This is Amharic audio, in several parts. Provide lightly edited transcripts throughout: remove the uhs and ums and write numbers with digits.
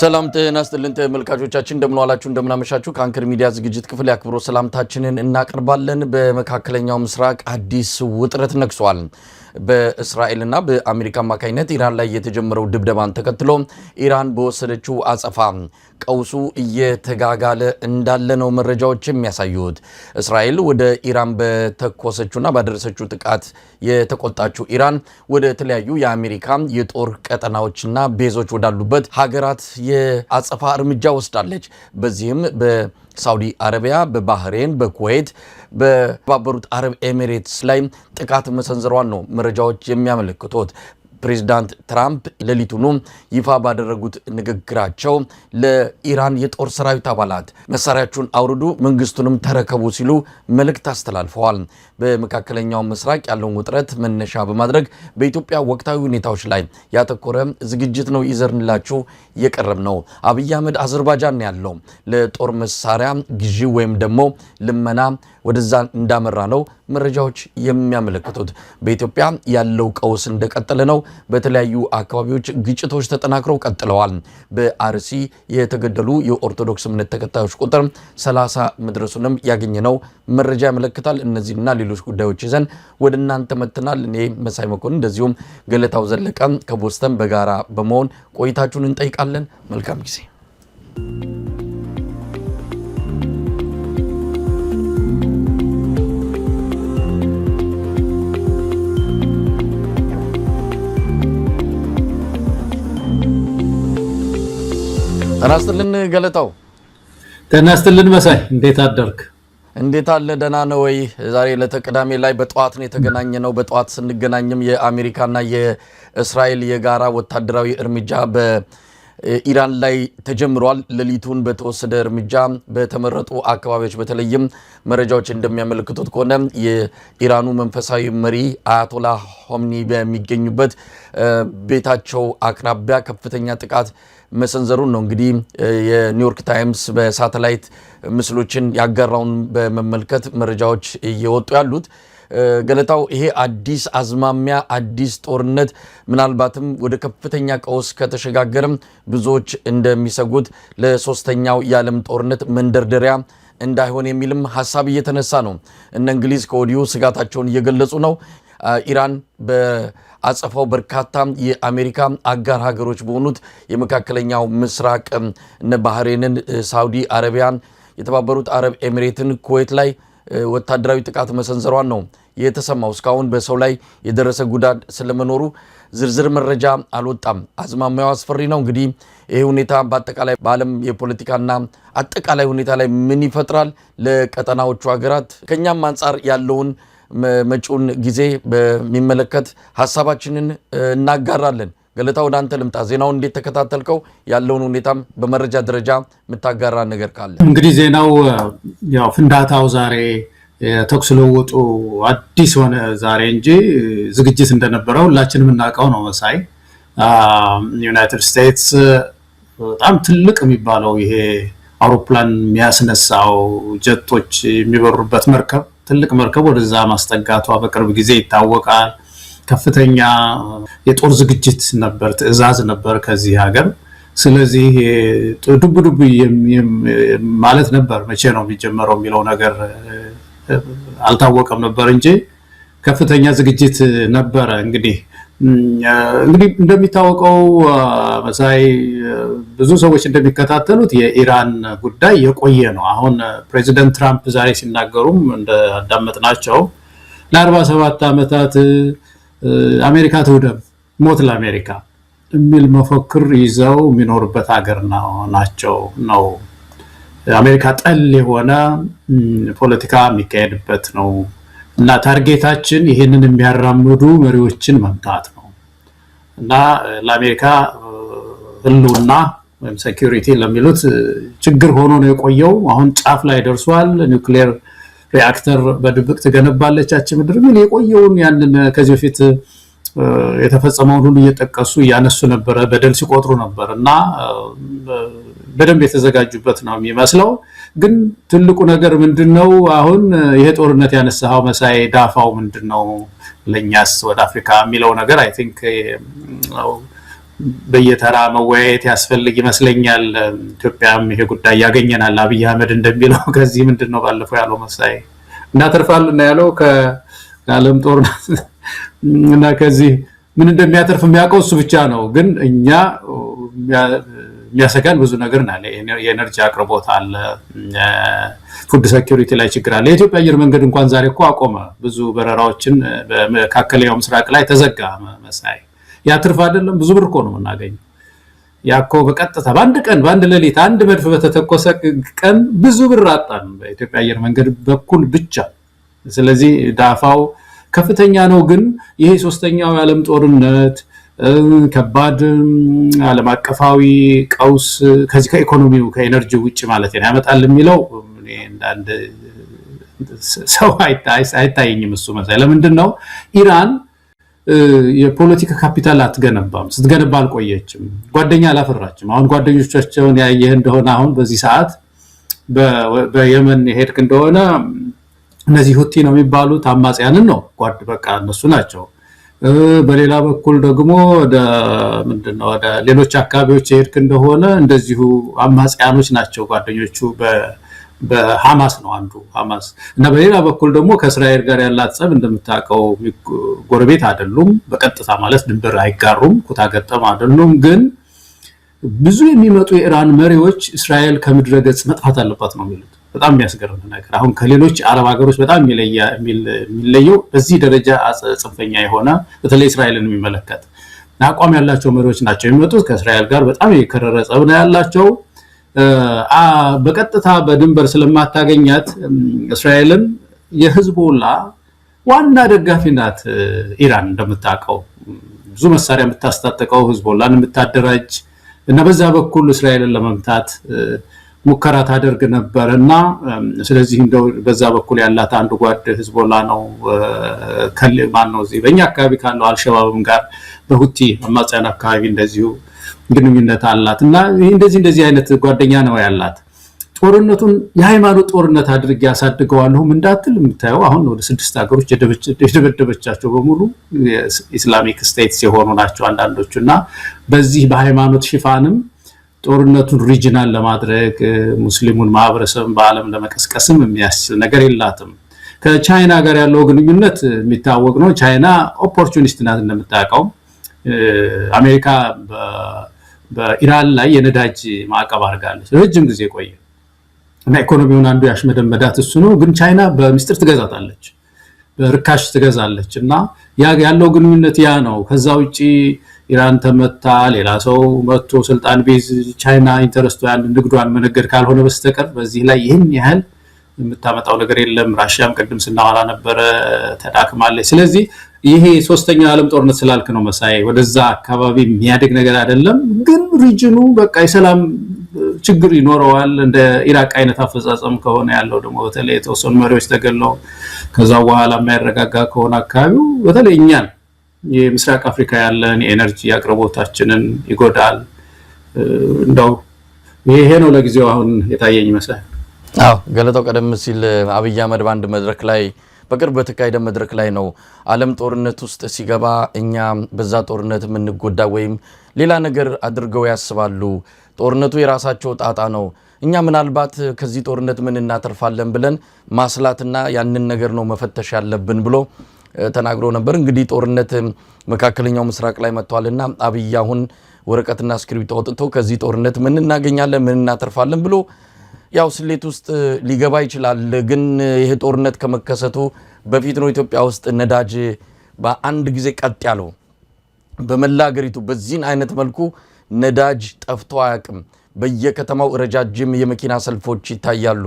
ሰላም ጤና ይስጥልን ተመልካቾቻችን እንደምን ዋላችሁ እንደምን አመሻችሁ ከአንከር ሚዲያ ዝግጅት ክፍል ያክብሮ ሰላምታችንን እናቀርባለን በመካከለኛው ምስራቅ አዲስ ውጥረት ነግሷል በእስራኤልና በአሜሪካ ማካይነት ኢራን ላይ የተጀመረው ድብደባን ተከትሎ ኢራን በወሰደችው አጸፋ ቀውሱ እየተጋጋለ እንዳለ ነው መረጃዎች የሚያሳዩት እስራኤል ወደ ኢራን በተኮሰችውና ባደረሰችው ጥቃት የተቆጣችው ኢራን ወደ ተለያዩ የአሜሪካ የጦር ቀጠናዎችና ቤዞች ወዳሉበት ሀገራት የአጸፋ እርምጃ ወስዳለች በዚህም በሳውዲ አረቢያ በባህሬን በኩዌት በተባበሩት አረብ ኤሚሬትስ ላይ ጥቃት መሰንዘሯን ነው መረጃዎች የሚያመለክቱት ፕሬዝዳንት ትራምፕ ሌሊቱኑ ይፋ ባደረጉት ንግግራቸው ለኢራን የጦር ሰራዊት አባላት መሳሪያቸውን አውርዱ መንግስቱንም ተረከቡ ሲሉ መልእክት አስተላልፈዋል በመካከለኛው ምስራቅ ያለውን ውጥረት መነሻ በማድረግ በኢትዮጵያ ወቅታዊ ሁኔታዎች ላይ ያተኮረ ዝግጅት ነው ይዘርንላችሁ የቀረብ ነው አብይ አህመድ አዘርባይጃን ያለው ለጦር መሳሪያ ግዢ ወይም ደግሞ ልመና ወደዛ እንዳመራ ነው መረጃዎች የሚያመለክቱት በኢትዮጵያ ያለው ቀውስ እንደቀጠለ ነው በተለያዩ አካባቢዎች ግጭቶች ተጠናክረው ቀጥለዋል በአርሲ የተገደሉ የኦርቶዶክስ እምነት ተከታዮች ቁጥር 30 መድረሱንም ያገኘነው መረጃ ያመለክታል እነዚህና ሌሎች ጉዳዮች ይዘን ወደ እናንተ መጥተናል እኔ መሳይ መኮንን እንደዚሁም ገለታው ዘለቀ ከቦስተን በጋራ በመሆን ቆይታችሁን እንጠይቃለን መልካም ጊዜ ተናስተልን ገለታው ተናስተልን መሳይ እንዴት አደርክ እንዴት አለ ደህና ነው ወይ ዛሬ ለተቀዳሜ ላይ በጧት ነው የተገናኘነው በጧት ስንገናኝም የአሜሪካና የእስራኤል የጋራ ወታደራዊ እርምጃ በኢራን ላይ ተጀምሯል ሌሊቱን በተወሰደ እርምጃ በተመረጡ አካባቢዎች በተለይም መረጃዎች እንደሚያመለክቱት ከሆነ የኢራኑ መንፈሳዊ መሪ አያቶላህ ሆምኒ በሚገኙበት ቤታቸው አቅራቢያ ከፍተኛ ጥቃት መሰንዘሩን ነው እንግዲህ የኒውዮርክ ታይምስ በሳተላይት ምስሎችን ያጋራውን በመመልከት መረጃዎች እየወጡ ያሉት ገለታው ይሄ አዲስ አዝማሚያ አዲስ ጦርነት ምናልባትም ወደ ከፍተኛ ቀውስ ከተሸጋገረም ብዙዎች እንደሚሰጉት ለሶስተኛው የዓለም ጦርነት መንደርደሪያ እንዳይሆን የሚልም ሐሳብ እየተነሳ ነው እነ እንግሊዝ ከወዲሁ ስጋታቸውን እየገለጹ ነው ኢራን በአጸፋው በርካታ የአሜሪካ አጋር ሀገሮች በሆኑት የመካከለኛው ምስራቅ እነ ባህሬንን ሳውዲ አረቢያን የተባበሩት አረብ ኤሚሬትን ኩዌት ላይ ወታደራዊ ጥቃት መሰንዘሯን ነው የተሰማው እስካሁን በሰው ላይ የደረሰ ጉዳት ስለመኖሩ ዝርዝር መረጃ አልወጣም አዝማሚያው አስፈሪ ነው እንግዲህ ይሄ ሁኔታ በአጠቃላይ በዓለም የፖለቲካና አጠቃላይ ሁኔታ ላይ ምን ይፈጥራል ለቀጠናዎቹ ሀገራት ከኛም አንፃር ያለውን መጪውን ጊዜ በሚመለከት ሐሳባችንን እናጋራለን ገለታው ወደ አንተ ልምጣ ዜናውን እንዴት ተከታተልከው ያለውን ሁኔታም በመረጃ ደረጃ ምታጋራ ነገር ካለ እንግዲህ ዜናው ያው ፍንዳታው ዛሬ ተኩስ ልውውጡ አዲስ ሆነ ዛሬ እንጂ ዝግጅት እንደነበረው ሁላችንም እናውቀው ነው መሳይ ዩናይትድ ስቴትስ በጣም ትልቅ የሚባለው ይሄ አውሮፕላን የሚያስነሳው ጀቶች የሚበሩበት መርከብ ትልቅ መርከብ ወደዛ ማስጠጋቷ በቅርብ ጊዜ ይታወቃል ከፍተኛ የጦር ዝግጅት ነበር ትዕዛዝ ነበር ከዚህ ሀገር ስለዚህ ዱብ ማለት ነበር መቼ ነው የሚጀምረው የሚለው ነገር አልታወቀም ነበር እንጂ ከፍተኛ ዝግጅት ነበር እንግዲህ እንደሚታወቀው መሳይ ብዙ ሰዎች እንደሚከታተሉት የኢራን ጉዳይ የቆየ ነው አሁን ፕሬዚደንት ትራምፕ ዛሬ ሲናገሩም እንዳዳመጥናቸው ለ47 አመታት አሜሪካ ትውደም ሞት ለአሜሪካ የሚል መፈክር ይዘው የሚኖርበት ሀገር ነው አሜሪካ ጠል የሆነ ፖለቲካ የሚካሄድበት ነው እና ታርጌታችን ይሄንን የሚያራምዱ መሪዎችን መምታት ነው እና ለአሜሪካ ህልውና ወይም ሴኩሪቲ ለሚሉት ችግር ሆኖ ነው የቆየው አሁን ጫፍ ላይ ደርሷል ኒውክሊየር ሪአክተር በድብቅ ተገነባለች ምድር ምን የቆየውን ያንን ከዚህ በፊት የተፈጸመውን ሁሉ እየተጠቀሱ ያነሱ ነበር በደል ሲቆጥሩ ነበርና በደንብ የተዘጋጁበት ነው የሚመስለው ግን ትልቁ ነገር ምንድነው አሁን ይሄ ጦርነት ያነሳው መሳይ ዳፋው ምንድነው ለኛስ ወደ አፍሪካ የሚለው ነገር አይ ቲንክ በየተራ መወያየት ያስፈልግ ይመስለኛል። ኢትዮጵያም ይሄ ጉዳይ ያገኘናል። አብይ አህመድ እንደሚለው ከዚህ ምንድነው ባለፈው ያለው መሳይ እናተርፋለን ያለው ከዓለም ጦርነት እና ከዚህ ምን እንደሚያተርፍ የሚያውቀው እሱ ብቻ ነው። ግን እኛ የሚያሰጋን ብዙ ነገር አለ። የኤነርጂ አቅርቦት አለ፣ ፉድ ሴኩሪቲ ላይ ችግር አለ። የኢትዮጵያ አየር መንገድ እንኳን ዛሬ እኮ አቆመ። ብዙ በረራዎችን በመካከለኛው ምስራቅ ላይ ተዘጋ። መሳይ ያትርፍ አይደለም፣ ብዙ ብር እኮ ነው የምናገኘው። ያኮ በቀጥታ በአንድ ቀን በአንድ ሌሊት አንድ መድፍ በተተኮሰ ቀን ብዙ ብር አጣን በኢትዮጵያ አየር መንገድ በኩል ብቻ። ስለዚህ ዳፋው ከፍተኛ ነው። ግን ይሄ ሶስተኛው የዓለም ጦርነት ከባድ ዓለም አቀፋዊ ቀውስ ከዚህ ከኢኮኖሚው ከኤነርጂ ውጭ ማለት ነው ያመጣል የሚለው አንድ ሰው አይታየኝም። እሱ መሰለኝ ለምንድን ነው ኢራን የፖለቲካ ካፒታል አትገነባም? ስትገነባ አልቆየችም። ጓደኛ አላፈራችም። አሁን ጓደኞቻቸውን ያየህ እንደሆነ አሁን በዚህ ሰዓት በየመን ሄድክ እንደሆነ እነዚህ ሁቲ ነው የሚባሉት አማጽያንን ነው በቃ እነሱ ናቸው። በሌላ በኩል ደግሞ ምንድነው ወደ ሌሎች አካባቢዎች ሄድክ እንደሆነ እንደዚሁ አማጽያኖች ናቸው ጓደኞቹ። በሐማስ ነው አንዱ ሐማስ እና በሌላ በኩል ደግሞ ከእስራኤል ጋር ያላት ጸብ እንደምታውቀው ጎረቤት አይደሉም። በቀጥታ ማለት ድንበር አይጋሩም፣ ኩታ ገጠም አይደሉም። ግን ብዙ የሚመጡ የኢራን መሪዎች እስራኤል ከምድረ ገጽ መጥፋት አለባት ነው የሚሉት። በጣም የሚያስገርም ነገር አሁን ከሌሎች አረብ ሀገሮች በጣም የሚለየው በዚህ ደረጃ ጽንፈኛ የሆነ በተለይ እስራኤልን የሚመለከት አቋም ያላቸው መሪዎች ናቸው የሚመጡት። ከእስራኤል ጋር በጣም የከረረ ጸብ ነው ያላቸው። በቀጥታ በድንበር ስለማታገኛት እስራኤልን የህዝቦላ ዋና ደጋፊ ናት ኢራን። እንደምታውቀው ብዙ መሳሪያ የምታስታጥቀው ህዝቦላን የምታደራጅ እና በዛ በኩል እስራኤልን ለመምታት ሙከራ ታደርግ ነበርና ስለዚህ እንደው በዛ በኩል ያላት አንዱ ጓድ ህዝቦላ ነው። ማን ነው እዚህ በእኛ አካባቢ ካለው አልሸባብም ጋር በሁቲ አማጽያን አካባቢ እንደዚሁ ግንኙነት አላት እና እንደዚህ አይነት ጓደኛ ነው ያላት። ጦርነቱን የሃይማኖት ጦርነት አድርጌ ያሳድገዋለሁም እንዳትል የምታየው አሁን ወደ 6 ሀገሮች የደበደበቻቸው በሙሉ ኢስላሚክ ስቴትስ የሆኑ ናቸው አንዳንዶቹ እና በዚህ በሃይማኖት ሽፋንም ጦርነቱን ሪጂናል ለማድረግ ሙስሊሙን ማህበረሰብ በአለም ለመቀስቀስም የሚያስችል ነገር የላትም። ከቻይና ጋር ያለው ግንኙነት የሚታወቅ ነው። ቻይና ኦፖርቹኒስት ናት እንደምታውቀው። አሜሪካ በኢራን ላይ የነዳጅ ማዕቀብ አድርጋለች ረጅም ጊዜ ቆየ እና ኢኮኖሚውን አንዱ ያሽመደመዳት እሱ ነው። ግን ቻይና በሚስጥር ትገዛታለች፣ በርካሽ ትገዛለች እና ያለው ግንኙነት ያ ነው። ከዛ ውጪ ኢራን ተመታ ሌላ ሰው መጥቶ ስልጣን ቢዝ ቻይና ኢንተረስቱ ያን ንግዷን መነገድ ካልሆነ በስተቀር በዚህ ላይ ይህን ያህል የምታመጣው ነገር የለም። ራሽያም ቅድም ስናወራ ነበረ ተዳክማለች። ስለዚህ ይሄ ሶስተኛው ዓለም ጦርነት ስላልክ ነው መሳይ ወደዛ አካባቢ የሚያደግ ነገር አይደለም። ግን ሪጅኑ በቃ የሰላም ችግር ይኖረዋል። እንደ ኢራቅ አይነት አፈጻጸም ከሆነ ያለው ደግሞ በተለይ የተወሰኑ መሪዎች ተገለው ከዛ በኋላ የማይረጋጋ ከሆነ አካባቢው በተለይ እኛን የምስራቅ አፍሪካ ያለን የኤነርጂ አቅርቦታችንን ይጎዳል። እንደው ይሄ ነው ለጊዜው አሁን የታየኝ መሳይ። ገለታው ቀደም ሲል አብይ አህመድ በአንድ መድረክ ላይ በቅርብ በተካሄደ መድረክ ላይ ነው ዓለም ጦርነት ውስጥ ሲገባ እኛ በዛ ጦርነት የምንጎዳ ወይም ሌላ ነገር አድርገው ያስባሉ። ጦርነቱ የራሳቸው ጣጣ ነው። እኛ ምናልባት ከዚህ ጦርነት ምን እናተርፋለን ብለን ማስላትና ያንን ነገር ነው መፈተሽ ያለብን ብሎ ተናግሮ ነበር። እንግዲህ ጦርነት መካከለኛው ምስራቅ ላይ መጥቷልና አብይ አሁን ወረቀትና እስክሪብቶ አውጥቶ ከዚህ ጦርነት ምን እናገኛለን ምን እናተርፋለን ብሎ ያው ስሌት ውስጥ ሊገባ ይችላል። ግን ይሄ ጦርነት ከመከሰቱ በፊት ነው ኢትዮጵያ ውስጥ ነዳጅ በአንድ ጊዜ ቀጥ ያለው። በመላ ሀገሪቱ በዚህን አይነት መልኩ ነዳጅ ጠፍቶ አያውቅም። በየከተማው ረጃጅም የመኪና ሰልፎች ይታያሉ።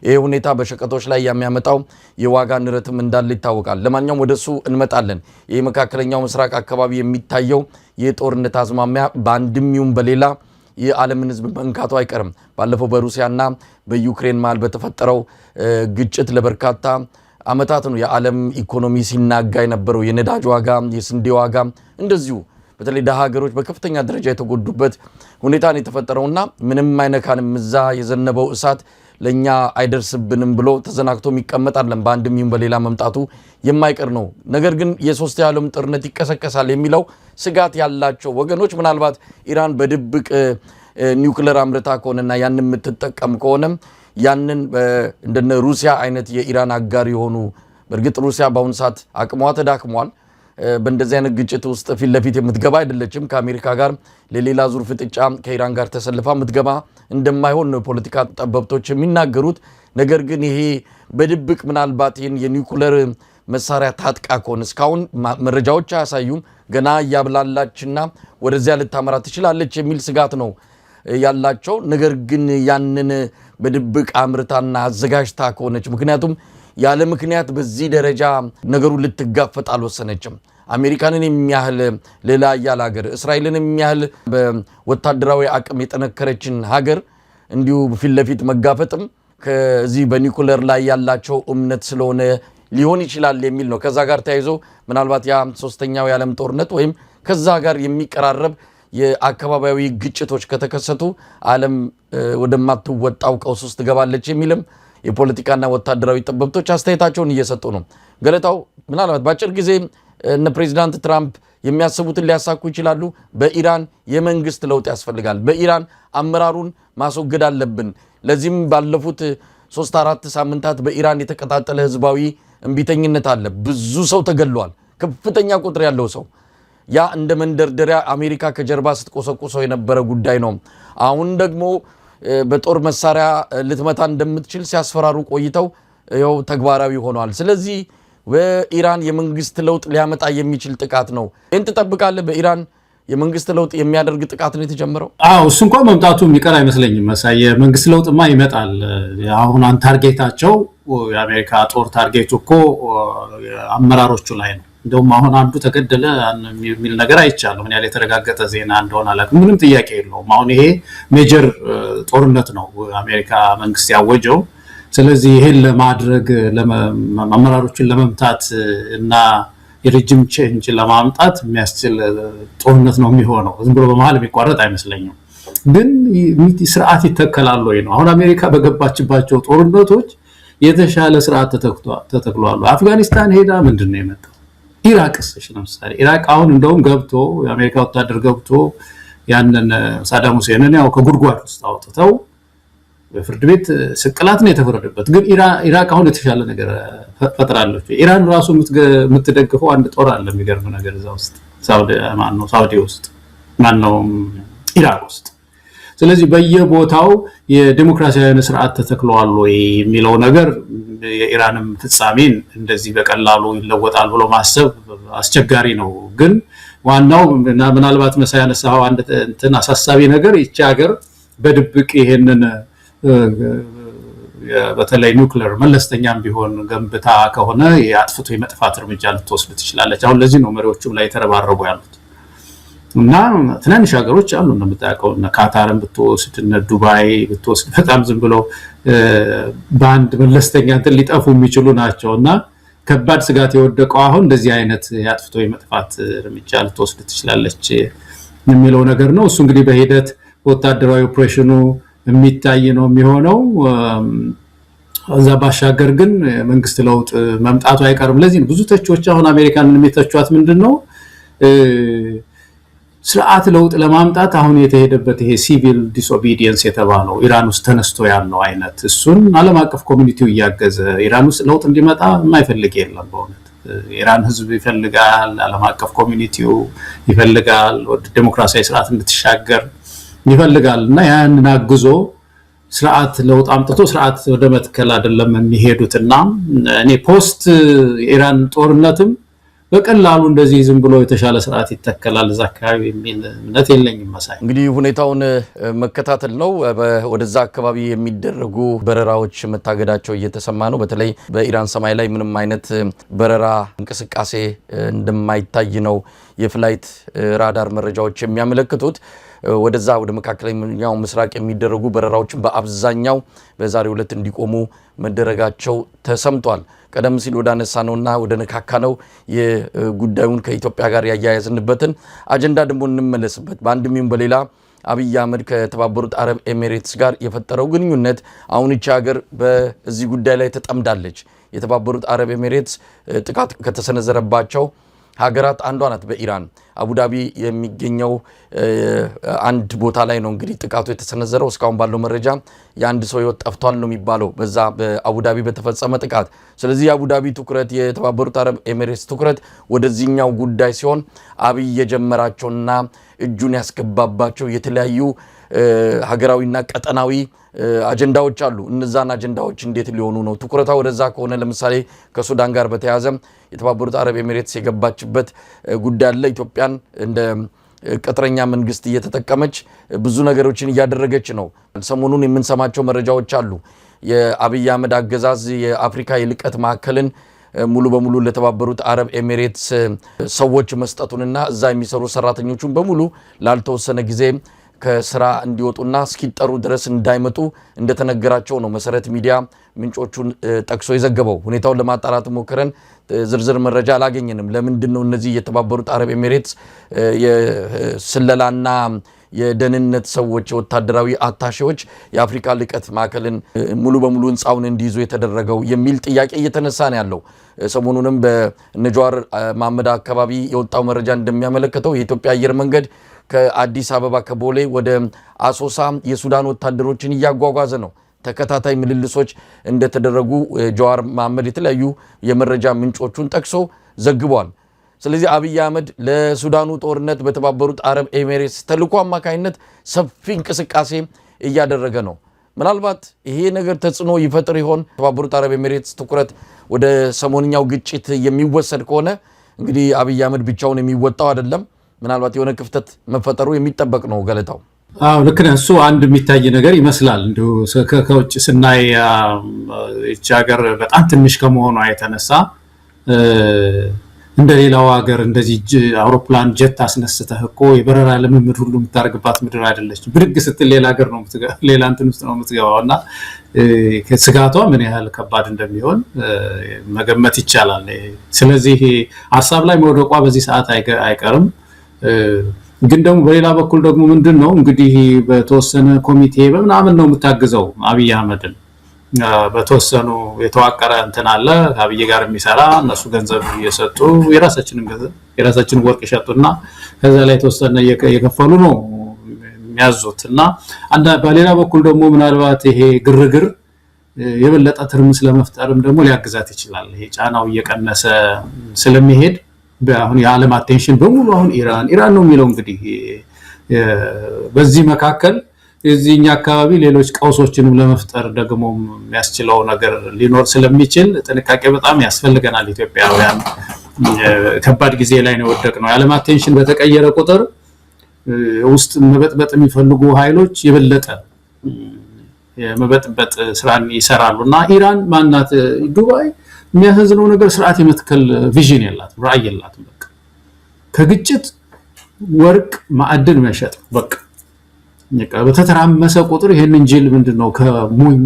ይሄ ሁኔታ በሸቀጦች ላይ የሚያመጣው የዋጋ ንረትም እንዳለ ይታወቃል። ለማንኛውም ወደሱ እንመጣለን። ይሄ መካከለኛው ምስራቅ አካባቢ የሚታየው የጦርነት አዝማሚያ በአንድም ይሁን በሌላ የዓለምን ሕዝብ መንካቱ አይቀርም። ባለፈው በሩሲያና በዩክሬን መሃል በተፈጠረው ግጭት ለበርካታ ዓመታት ነው የዓለም ኢኮኖሚ ሲናጋ የነበረው። የነዳጅ ዋጋ፣ የስንዴ ዋጋ እንደዚሁ በተለይ ደሃ ሀገሮች በከፍተኛ ደረጃ የተጎዱበት ሁኔታ ነው የተፈጠረውና ምንም አይነካንም። እዛ የዘነበው እሳት ለኛ አይደርስብንም ብሎ ተዘናግቶ የሚቀመጣለን በአንድም ይሁን በሌላ መምጣቱ የማይቀር ነው። ነገር ግን የሶስት የዓለም ጦርነት ይቀሰቀሳል የሚለው ስጋት ያላቸው ወገኖች ምናልባት ኢራን በድብቅ ኒውክሌር አምርታ ከሆነና ያንን የምትጠቀም ከሆነ ያንን እንደነ ሩሲያ አይነት የኢራን አጋር የሆኑ በእርግጥ ሩሲያ በአሁኑ ሰዓት አቅሟ ተዳክሟል። በእንደዚህ አይነት ግጭት ውስጥ ፊት ለፊት የምትገባ አይደለችም። ከአሜሪካ ጋር ለሌላ ዙር ፍጥጫ ከኢራን ጋር ተሰልፋ የምትገባ እንደማይሆን ነው ፖለቲካ ጠበብቶች የሚናገሩት። ነገር ግን ይሄ በድብቅ ምናልባት ይህን የኒውክሌር መሳሪያ ታጥቃ ከሆነ እስካሁን መረጃዎች አያሳዩም፣ ገና እያብላላችና ወደዚያ ልታመራ ትችላለች የሚል ስጋት ነው ያላቸው። ነገር ግን ያንን በድብቅ አምርታና አዘጋጅታ ከሆነች ምክንያቱም ያለ ምክንያት በዚህ ደረጃ ነገሩ ልትጋፈጥ አልወሰነችም። አሜሪካንን የሚያህል ሌላ ያለ ሀገር እስራኤልን የሚያህል በወታደራዊ አቅም የጠነከረችን ሀገር እንዲሁ ፊት ለፊት መጋፈጥም ከዚህ በኒውክሌር ላይ ያላቸው እምነት ስለሆነ ሊሆን ይችላል የሚል ነው። ከዛ ጋር ተያይዞ ምናልባት ያ ሶስተኛው የዓለም ጦርነት ወይም ከዛ ጋር የሚቀራረብ የአካባቢያዊ ግጭቶች ከተከሰቱ ዓለም ወደማትወጣው ቀውስ ውስጥ ትገባለች የሚልም የፖለቲካና ወታደራዊ ጠበብቶች አስተያየታቸውን እየሰጡ ነው። ገለታው ምናልባት በአጭር ጊዜ እነ ፕሬዚዳንት ትራምፕ የሚያስቡትን ሊያሳኩ ይችላሉ። በኢራን የመንግስት ለውጥ ያስፈልጋል። በኢራን አመራሩን ማስወገድ አለብን። ለዚህም ባለፉት 3-4 ሳምንታት በኢራን የተቀጣጠለ ህዝባዊ እንቢተኝነት አለ። ብዙ ሰው ተገሏል። ከፍተኛ ቁጥር ያለው ሰው ያ እንደ መንደርደሪያ አሜሪካ ከጀርባ ስትቆሰቁሰው የነበረ ጉዳይ ነው። አሁን ደግሞ በጦር መሳሪያ ልትመታ እንደምትችል ሲያስፈራሩ ቆይተው ይኸው ተግባራዊ ሆነዋል። ስለዚህ በኢራን የመንግስት ለውጥ ሊያመጣ የሚችል ጥቃት ነው። ይህን ትጠብቃለህ? በኢራን የመንግስት ለውጥ የሚያደርግ ጥቃት ነው የተጀመረው? እሱ እንኳን መምጣቱ የሚቀር አይመስለኝም። መሳይ የመንግስት ለውጥማ ይመጣል። አሁን ታርጌታቸው የአሜሪካ ጦር ታርጌቱ እኮ አመራሮቹ ላይ ነው። እንደውም አሁን አንዱ ተገደለ የሚል ነገር አይቻለሁ። ምን ያህል የተረጋገጠ ዜና እንደሆነ አላውቅም። ምንም ጥያቄ የለውም። አሁን ይሄ ሜጀር ጦርነት ነው አሜሪካ መንግስት ያወጀው። ስለዚህ ይሄን ለማድረግ አመራሮችን ለመምታት እና የረጅም ቼንጅ ለማምጣት የሚያስችል ጦርነት ነው የሚሆነው። ዝም ብሎ በመሀል የሚቋረጥ አይመስለኝም። ግን ስርዓት ይተከላል ወይ ነው። አሁን አሜሪካ በገባችባቸው ጦርነቶች የተሻለ ስርዓት ተተክሏል። አፍጋኒስታን ሄዳ ምንድን ነው የመጣው? ኢራቅስ ለምሳሌ ኢራቅ አሁን እንደውም ገብቶ የአሜሪካ ወታደር ገብቶ ያንን ሳዳም ሁሴንን ያው ከጉድጓድ ውስጥ አውጥተው በፍርድ ቤት ስቅላት ነው የተፈረደበት። ግን ኢራቅ አሁን የተሻለ ነገር ፈጥራለች። ኢራን ራሱ የምትደግፈው አንድ ጦር አለ። የሚገርም ነገር እዛ ውስጥ ሳውዲ ውስጥ ኢራቅ ውስጥ። ስለዚህ በየቦታው የዲሞክራሲያዊ ስርዓት ተተክሏል ወይ የሚለው ነገር የኢራንም ፍጻሜን እንደዚህ በቀላሉ ይለወጣል ብሎ ማሰብ አስቸጋሪ ነው። ግን ዋናው ምናልባት መሳይ ያነሳው አንድ እንትን አሳሳቢ ነገር ይቺ ሀገር በድብቅ ይሄንን በተለይ ኒውክሌር መለስተኛም ቢሆን ገንብታ ከሆነ የአጥፍቶ የመጥፋት እርምጃ ልትወስድ ትችላለች። አሁን ለዚህ ነው መሪዎቹም ላይ ተረባረቡ ያሉት። እና ትናንሽ ሀገሮች አሉ እንደምታውቀው እነ ካታርን ብትወስድ እነ ዱባይ ብትወስድ በጣም ዝም ብሎ በአንድ መለስተኛ እንትን ሊጠፉ የሚችሉ ናቸው። እና ከባድ ስጋት የወደቀው አሁን እንደዚህ አይነት የአጥፍቶ የመጥፋት እርምጃ ልትወስድ ትችላለች የሚለው ነገር ነው። እሱ እንግዲህ በሂደት ወታደራዊ ኦፕሬሽኑ የሚታይ ነው የሚሆነው። እዛ ባሻገር ግን መንግስት ለውጥ መምጣቱ አይቀርም። ለዚህ ብዙ ተቾች አሁን አሜሪካንን የሚተቿት ምንድነው ስርዓት ለውጥ ለማምጣት አሁን የተሄደበት ይሄ ሲቪል ዲስኦቢዲየንስ የተባለው ኢራን ውስጥ ተነስቶ ያለው አይነት እሱን ዓለም አቀፍ ኮሚኒቲው እያገዘ ኢራን ውስጥ ለውጥ እንዲመጣ የማይፈልግ የለም። በእውነት ኢራን ህዝብ ይፈልጋል፣ ዓለም አቀፍ ኮሚኒቲው ይፈልጋል፣ ወደ ዲሞክራሲያዊ ስርዓት እንድትሻገር ይፈልጋል። እና ያንን አግዞ ስርዓት ለውጥ አምጥቶ ስርዓት ወደ መትከል አይደለም የሚሄዱትና እኔ ፖስት የኢራን ጦርነትም በቀላሉ እንደዚህ ዝም ብሎ የተሻለ ስርዓት ይተከላል እዛ አካባቢ የሚል እምነት የለኝም። መሳይ እንግዲህ ሁኔታውን መከታተል ነው። ወደዛ አካባቢ የሚደረጉ በረራዎች መታገዳቸው እየተሰማ ነው። በተለይ በኢራን ሰማይ ላይ ምንም አይነት በረራ እንቅስቃሴ እንደማይታይ ነው የፍላይት ራዳር መረጃዎች የሚያመለክቱት። ወደዛ ወደ መካከለኛው ምስራቅ የሚደረጉ በረራዎችን በአብዛኛው በዛሬው ዕለት እንዲቆሙ መደረጋቸው ተሰምቷል። ቀደም ሲል ወደ አነሳነውና ወደ ነካካነው የጉዳዩን ከኢትዮጵያ ጋር ያያያዝንበትን አጀንዳ ደግሞ እንመለስበት። በአንድም ይሁን በሌላ አብይ አህመድ ከተባበሩት አረብ ኤሚሬትስ ጋር የፈጠረው ግንኙነት አሁን እቺ ሀገር በዚህ ጉዳይ ላይ ተጠምዳለች። የተባበሩት አረብ ኤሚሬትስ ጥቃት ከተሰነዘረባቸው ሀገራት አንዷ ናት። በኢራን አቡዳቢ የሚገኘው አንድ ቦታ ላይ ነው እንግዲህ ጥቃቱ የተሰነዘረው። እስካሁን ባለው መረጃ የአንድ ሰው ህይወት ጠፍቷል ነው የሚባለው በዛ በአቡዳቢ በተፈጸመ ጥቃት። ስለዚህ የአቡዳቢ ትኩረት የተባበሩት አረብ ኤሚሬትስ ትኩረት ወደዚህኛው ጉዳይ ሲሆን አብይ የጀመራቸውና እጁን ያስገባባቸው የተለያዩ ሀገራዊና ቀጠናዊ አጀንዳዎች አሉ። እነዛን አጀንዳዎች እንዴት ሊሆኑ ነው? ትኩረታ ወደዛ ከሆነ ለምሳሌ ከሱዳን ጋር በተያያዘ የተባበሩት አረብ ኤሚሬትስ የገባችበት ጉዳይ አለ። ኢትዮጵያን እንደ ቅጥረኛ መንግስት እየተጠቀመች ብዙ ነገሮችን እያደረገች ነው። ሰሞኑን የምንሰማቸው መረጃዎች አሉ። የአብይ አህመድ አገዛዝ የአፍሪካ የልቀት ማዕከልን ሙሉ በሙሉ ለተባበሩት አረብ ኤሚሬትስ ሰዎች መስጠቱንና እዛ የሚሰሩ ሰራተኞቹን በሙሉ ላልተወሰነ ጊዜ ከስራ እንዲወጡና እስኪጠሩ ድረስ እንዳይመጡ እንደተነገራቸው ነው መሰረት ሚዲያ ምንጮቹን ጠቅሶ የዘገበው። ሁኔታውን ለማጣራት ሞክረን ዝርዝር መረጃ አላገኘንም። ለምንድን ነው እነዚህ የተባበሩት አረብ ኤሚሬትስ የስለላና የደህንነት ሰዎች ወታደራዊ አታሼዎች የአፍሪካ ልቀት ማዕከልን ሙሉ በሙሉ ህንፃውን እንዲይዙ የተደረገው የሚል ጥያቄ እየተነሳ ነው ያለው። ሰሞኑንም በነጃዋር መሐመድ አካባቢ የወጣው መረጃ እንደሚያመለክተው የኢትዮጵያ አየር መንገድ ከአዲስ አበባ ከቦሌ ወደ አሶሳ የሱዳን ወታደሮችን እያጓጓዘ ነው። ተከታታይ ምልልሶች እንደተደረጉ ጃዋር መሐመድ የተለያዩ የመረጃ ምንጮቹን ጠቅሶ ዘግቧል። ስለዚህ አብይ አህመድ ለሱዳኑ ጦርነት በተባበሩት አረብ ኤሚሬትስ ተልዕኮ አማካኝነት ሰፊ እንቅስቃሴ እያደረገ ነው። ምናልባት ይሄ ነገር ተጽዕኖ ይፈጥር ይሆን? የተባበሩት አረብ ኤሚሬትስ ትኩረት ወደ ሰሞንኛው ግጭት የሚወሰድ ከሆነ እንግዲህ አብይ አህመድ ብቻውን የሚወጣው አይደለም። ምናልባት የሆነ ክፍተት መፈጠሩ የሚጠበቅ ነው። ገለታው አዎ ልክ ነህ። እሱ አንድ የሚታይ ነገር ይመስላል። እንዲሁ ከውጭ ስናይ እቺ ሀገር በጣም ትንሽ ከመሆኗ የተነሳ እንደሌላው ሀገር እንደዚህ አውሮፕላን ጀት አስነስተህ እኮ የበረራ ልምምድ ሁሉ የምታደርግባት ምድር አይደለችም። ብድግ ስትል ሌላ ሀገር ነው ሌላ እንትን ውስጥ ነው የምትገባውና ስጋቷ ምን ያህል ከባድ እንደሚሆን መገመት ይቻላል። ስለዚህ ሀሳብ ላይ መውደቋ በዚህ ሰዓት አይቀርም። ግን ደግሞ በሌላ በኩል ደግሞ ምንድነው እንግዲህ በተወሰነ ኮሚቴ በምናምን ነው የምታግዘው አብይ አህመድን። በተወሰኑ የተዋቀረ እንትን አለ ከአብይ ጋር የሚሰራ እነሱ ገንዘብ እየሰጡ የራሳችንን ወርቅ ይሸጡና ከዛ ላይ ተወሰነ እየከፈሉ ነው የሚያዙትና በሌላ በኩል ደግሞ ምናልባት ይሄ ግርግር የበለጠ ትርምስ ለመፍጠርም ደግሞ ሊያግዛት ይችላል። ይሄ ጫናው እየቀነሰ ስለሚሄድ አሁን የዓለም አቴንሽን በሙሉ አሁን ኢራን ነው የሚለው እንግዲህ በዚህ መካከል እዚህኛ አካባቢ ሌሎች ቀውሶችንም ለመፍጠር ደግሞ የሚያስችለው ነገር ሊኖር ስለሚችል ጥንቃቄ በጣም ያስፈልገናል። ኢትዮጵያውያን ከባድ ጊዜ ላይ ነው ወደቅነው። የዓለም አቴንሽን በተቀየረ ቁጥር ውስጥ መበጥበጥ የሚፈልጉ ኃይሎች የበለጠ የመበጥበጥ ስራን ይሰራሉና ኢራን ማናት ዱባይ የሚያሳዝነው ነገር ስርዓት የመትከል ቪዥን የላትም፣ ራዕይ የላትም። በቃ ከግጭት ወርቅ ማዕድን መሸጥ በቃ በተተራመሰ ቁጥር ይሄንን ጅል ምንድነው ከሞኝ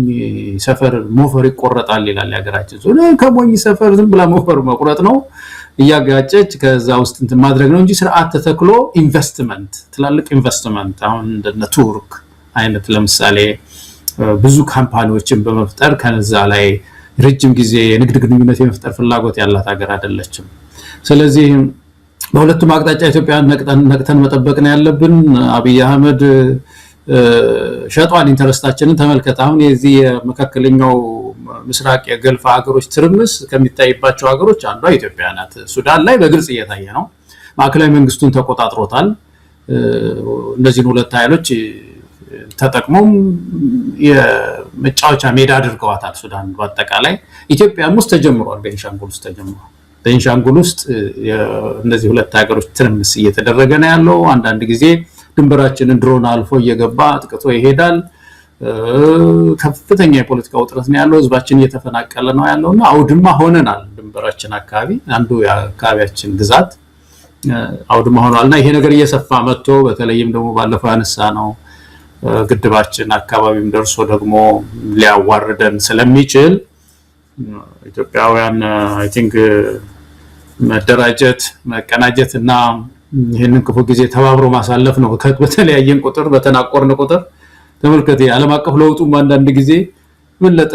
ሰፈር ሞፈር ይቆረጣል ይላል ያገራችን ሰው። ከሞኝ ሰፈር ዝም ብላ ሞፈር መቁረጥ ነው እያጋጨች ከዛ ውስጥ እንትን ማድረግ ነው እንጂ ስርዓት ተተክሎ ኢንቨስትመንት ትላልቅ ኢንቨስትመንት አሁን እንደነ ቱርክ አይነት ለምሳሌ ብዙ ካምፓኒዎችን በመፍጠር ከነዛ ላይ ረጅም ጊዜ የንግድ ግንኙነት የመፍጠር ፍላጎት ያላት ሀገር አይደለችም። ስለዚህ በሁለቱም አቅጣጫ ኢትዮጵያን ነቅተን መጠበቅ ነው ያለብን። አብይ አህመድ ሸጧን ኢንተረስታችንን ተመልከት። አሁን የዚህ የመካከለኛው ምስራቅ የገልፍ ሀገሮች ትርምስ ከሚታይባቸው ሀገሮች አንዷ ኢትዮጵያ ናት። ሱዳን ላይ በግልጽ እየታየ ነው። ማዕከላዊ መንግስቱን ተቆጣጥሮታል። እነዚህን ሁለት ኃይሎች ተጠቅሞም የመጫወቻ ሜዳ አድርገዋታል ሱዳን በአጠቃላይ። ኢትዮጵያም ውስጥ ተጀምሯል፣ ቤንሻንጉል ውስጥ ተጀምሯል። ቤንሻንጉል ውስጥ እነዚህ ሁለት ሀገሮች ትርምስ እየተደረገ ነው ያለው። አንዳንድ ጊዜ ድንበራችንን ድሮን አልፎ እየገባ አጥቅቶ ይሄዳል። ከፍተኛ የፖለቲካ ውጥረት ነው ያለው። ህዝባችን እየተፈናቀለ ነው ያለውና አውድማ ሆነናል። ድንበራችን አካባቢ አንዱ የአካባቢያችን ግዛት አውድማ ሆኗልና ይሄ ነገር እየሰፋ መጥቶ በተለይም ደግሞ ባለፈው ያነሳ ነው ግድባችን አካባቢም ደርሶ ደግሞ ሊያዋርደን ስለሚችል ኢትዮጵያውያን አይ ቲንክ መደራጀት መቀናጀትና ይሄንን ክፉ ጊዜ ተባብሮ ማሳለፍ ነው። በተለያየን ቁጥር በተናቆርን ቁጥር ተመልከተ ዓለም አቀፍ ለውጡም አንዳንድ ጊዜ በለጠ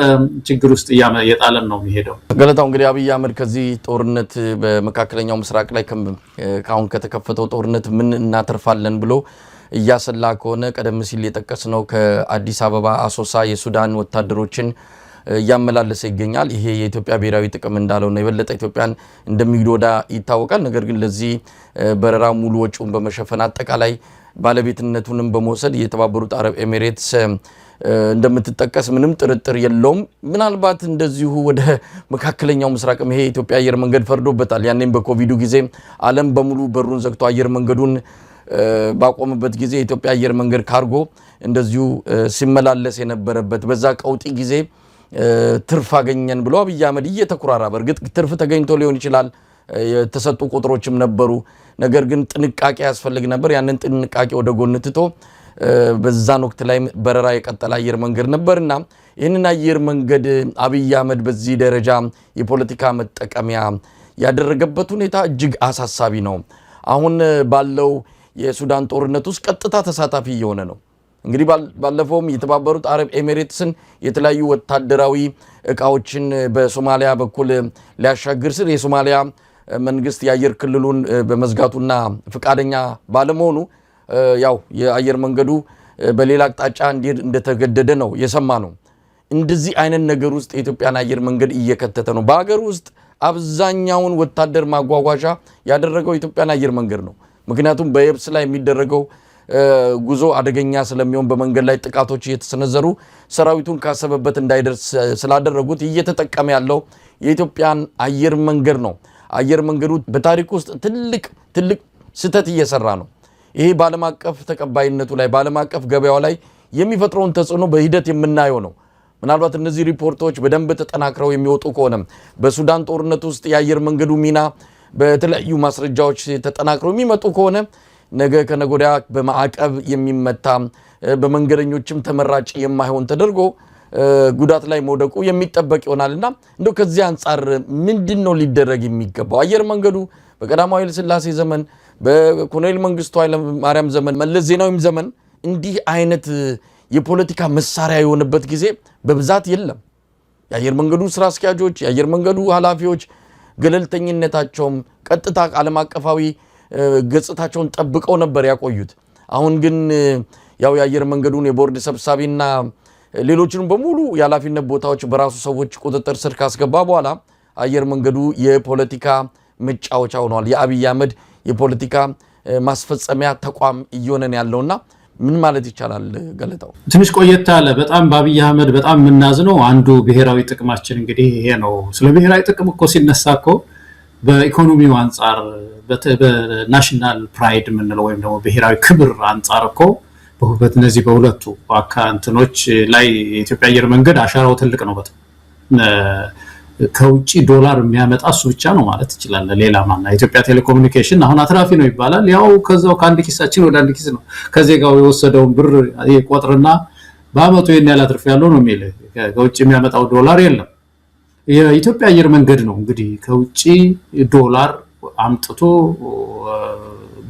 ችግር ውስጥ የጣለን ነው የሚሄደው። ገለታው እንግዲህ አብይ አህመድ ከዚህ ጦርነት በመካከለኛው ምስራቅ ላይ ካሁን ከተከፈተው ጦርነት ምን እናተርፋለን ብሎ እያሰላ ከሆነ ቀደም ሲል የጠቀስነው ከአዲስ አበባ አሶሳ የሱዳን ወታደሮችን እያመላለሰ ይገኛል። ይሄ የኢትዮጵያ ብሔራዊ ጥቅም እንዳለው ነው የበለጠ ኢትዮጵያን እንደሚጎዳ ይታወቃል። ነገር ግን ለዚህ በረራ ሙሉ ወጪውን በመሸፈን አጠቃላይ ባለቤትነቱንም በመውሰድ የተባበሩት አረብ ኤሚሬትስ እንደምትጠቀስ ምንም ጥርጥር የለውም። ምናልባት እንደዚሁ ወደ መካከለኛው ምስራቅ ይሄ የኢትዮጵያ አየር መንገድ ፈርዶበታል። ያኔም በኮቪዱ ጊዜ ዓለም በሙሉ በሩን ዘግቶ አየር መንገዱን ባቆመበት ጊዜ የኢትዮጵያ አየር መንገድ ካርጎ እንደዚሁ ሲመላለስ የነበረበት በዛ ቀውጢ ጊዜ ትርፍ አገኘን ብሎ አብይ አህመድ እየተኩራራ በእርግጥ ትርፍ ተገኝቶ ሊሆን ይችላል፣ የተሰጡ ቁጥሮችም ነበሩ። ነገር ግን ጥንቃቄ ያስፈልግ ነበር። ያንን ጥንቃቄ ወደ ጎን ትቶ በዛን ወቅት ላይ በረራ የቀጠለ አየር መንገድ ነበርና ይህንን አየር መንገድ አብይ አህመድ በዚህ ደረጃ የፖለቲካ መጠቀሚያ ያደረገበት ሁኔታ እጅግ አሳሳቢ ነው። አሁን ባለው የሱዳን ጦርነት ውስጥ ቀጥታ ተሳታፊ እየሆነ ነው። እንግዲህ ባለፈውም የተባበሩት አረብ ኤሚሬትስን የተለያዩ ወታደራዊ እቃዎችን በሶማሊያ በኩል ሊያሻግር ስል የሶማሊያ መንግስት የአየር ክልሉን በመዝጋቱና ፍቃደኛ ባለመሆኑ ያው የአየር መንገዱ በሌላ አቅጣጫ እንዲሄድ እንደተገደደ ነው የሰማ ነው። እንደዚህ አይነት ነገር ውስጥ የኢትዮጵያን አየር መንገድ እየከተተ ነው። በሀገር ውስጥ አብዛኛውን ወታደር ማጓጓዣ ያደረገው የኢትዮጵያን አየር መንገድ ነው። ምክንያቱም በየብስ ላይ የሚደረገው ጉዞ አደገኛ ስለሚሆን በመንገድ ላይ ጥቃቶች እየተሰነዘሩ ሰራዊቱን ካሰበበት እንዳይደርስ ስላደረጉት እየተጠቀመ ያለው የኢትዮጵያን አየር መንገድ ነው። አየር መንገዱ በታሪክ ውስጥ ትልቅ ስህተት እየሰራ ነው። ይሄ በዓለም አቀፍ ተቀባይነቱ ላይ በዓለም አቀፍ ገበያው ላይ የሚፈጥረውን ተጽዕኖ በሂደት የምናየው ነው። ምናልባት እነዚህ ሪፖርቶች በደንብ ተጠናክረው የሚወጡ ከሆነ በሱዳን ጦርነት ውስጥ የአየር መንገዱ ሚና በተለያዩ ማስረጃዎች ተጠናክረው የሚመጡ ከሆነ ነገ ከነጎዳ በማዕቀብ የሚመታ በመንገደኞችም ተመራጭ የማይሆን ተደርጎ ጉዳት ላይ መውደቁ የሚጠበቅ ይሆናልና እንደው ከዚህ አንፃር ምንድነው ሊደረግ የሚገባው? አየር መንገዱ በቀዳማዊ ኃይለ ሥላሴ ዘመን በኮሎኔል መንግስቱ ኃይለ ማርያም ዘመን መለስ ዜናዊም ዘመን እንዲህ አይነት የፖለቲካ መሳሪያ የሆነበት ጊዜ በብዛት የለም። የአየር መንገዱ ስራ አስኪያጆች የአየር መንገዱ ኃላፊዎች ገለልተኝነታቸውም ቀጥታ ዓለም አቀፋዊ ገጽታቸውን ጠብቀው ነበር ያቆዩት። አሁን ግን ያው የአየር መንገዱን የቦርድ ሰብሳቢና ሌሎችንም በሙሉ የኃላፊነት ቦታዎች በራሱ ሰዎች ቁጥጥር ስር ካስገባ በኋላ አየር መንገዱ የፖለቲካ መጫወቻ ሆኗል። የአብይ አህመድ የፖለቲካ ማስፈጸሚያ ተቋም እየሆነ ያለውና ምን ማለት ይቻላል? ገለታው ትንሽ ቆየት አለ። በጣም በአብይ አህመድ በጣም የምናዝነው አንዱ ብሔራዊ ጥቅማችን እንግዲህ ይሄ ነው። ስለ ብሔራዊ ጥቅም እኮ ሲነሳ እኮ በኢኮኖሚው አንጻር በናሽናል ፕራይድ የምንለው ወይም ደግሞ ብሔራዊ ክብር አንጻር እኮ እነዚህ በሁለቱ አካንትኖች ላይ የኢትዮጵያ አየር መንገድ አሻራው ትልቅ ነው። በጣም ከውጪ ዶላር የሚያመጣ እሱ ብቻ ነው ማለት ይችላል። ሌላ ማና ኢትዮጵያ ቴሌኮሙኒኬሽን አሁን አትራፊ ነው ይባላል። ያው ከዛው ከአንድ ኪሳችን ወደ አንድ ኪስ ነው ከዜጋው የወሰደውን ብር ይቆጥርና በአመቱ የኛ ያላትርፍ ያለው ነው የሚል ከውጪ የሚያመጣው ዶላር የለም። የኢትዮጵያ አየር መንገድ ነው እንግዲህ ከውጪ ዶላር አምጥቶ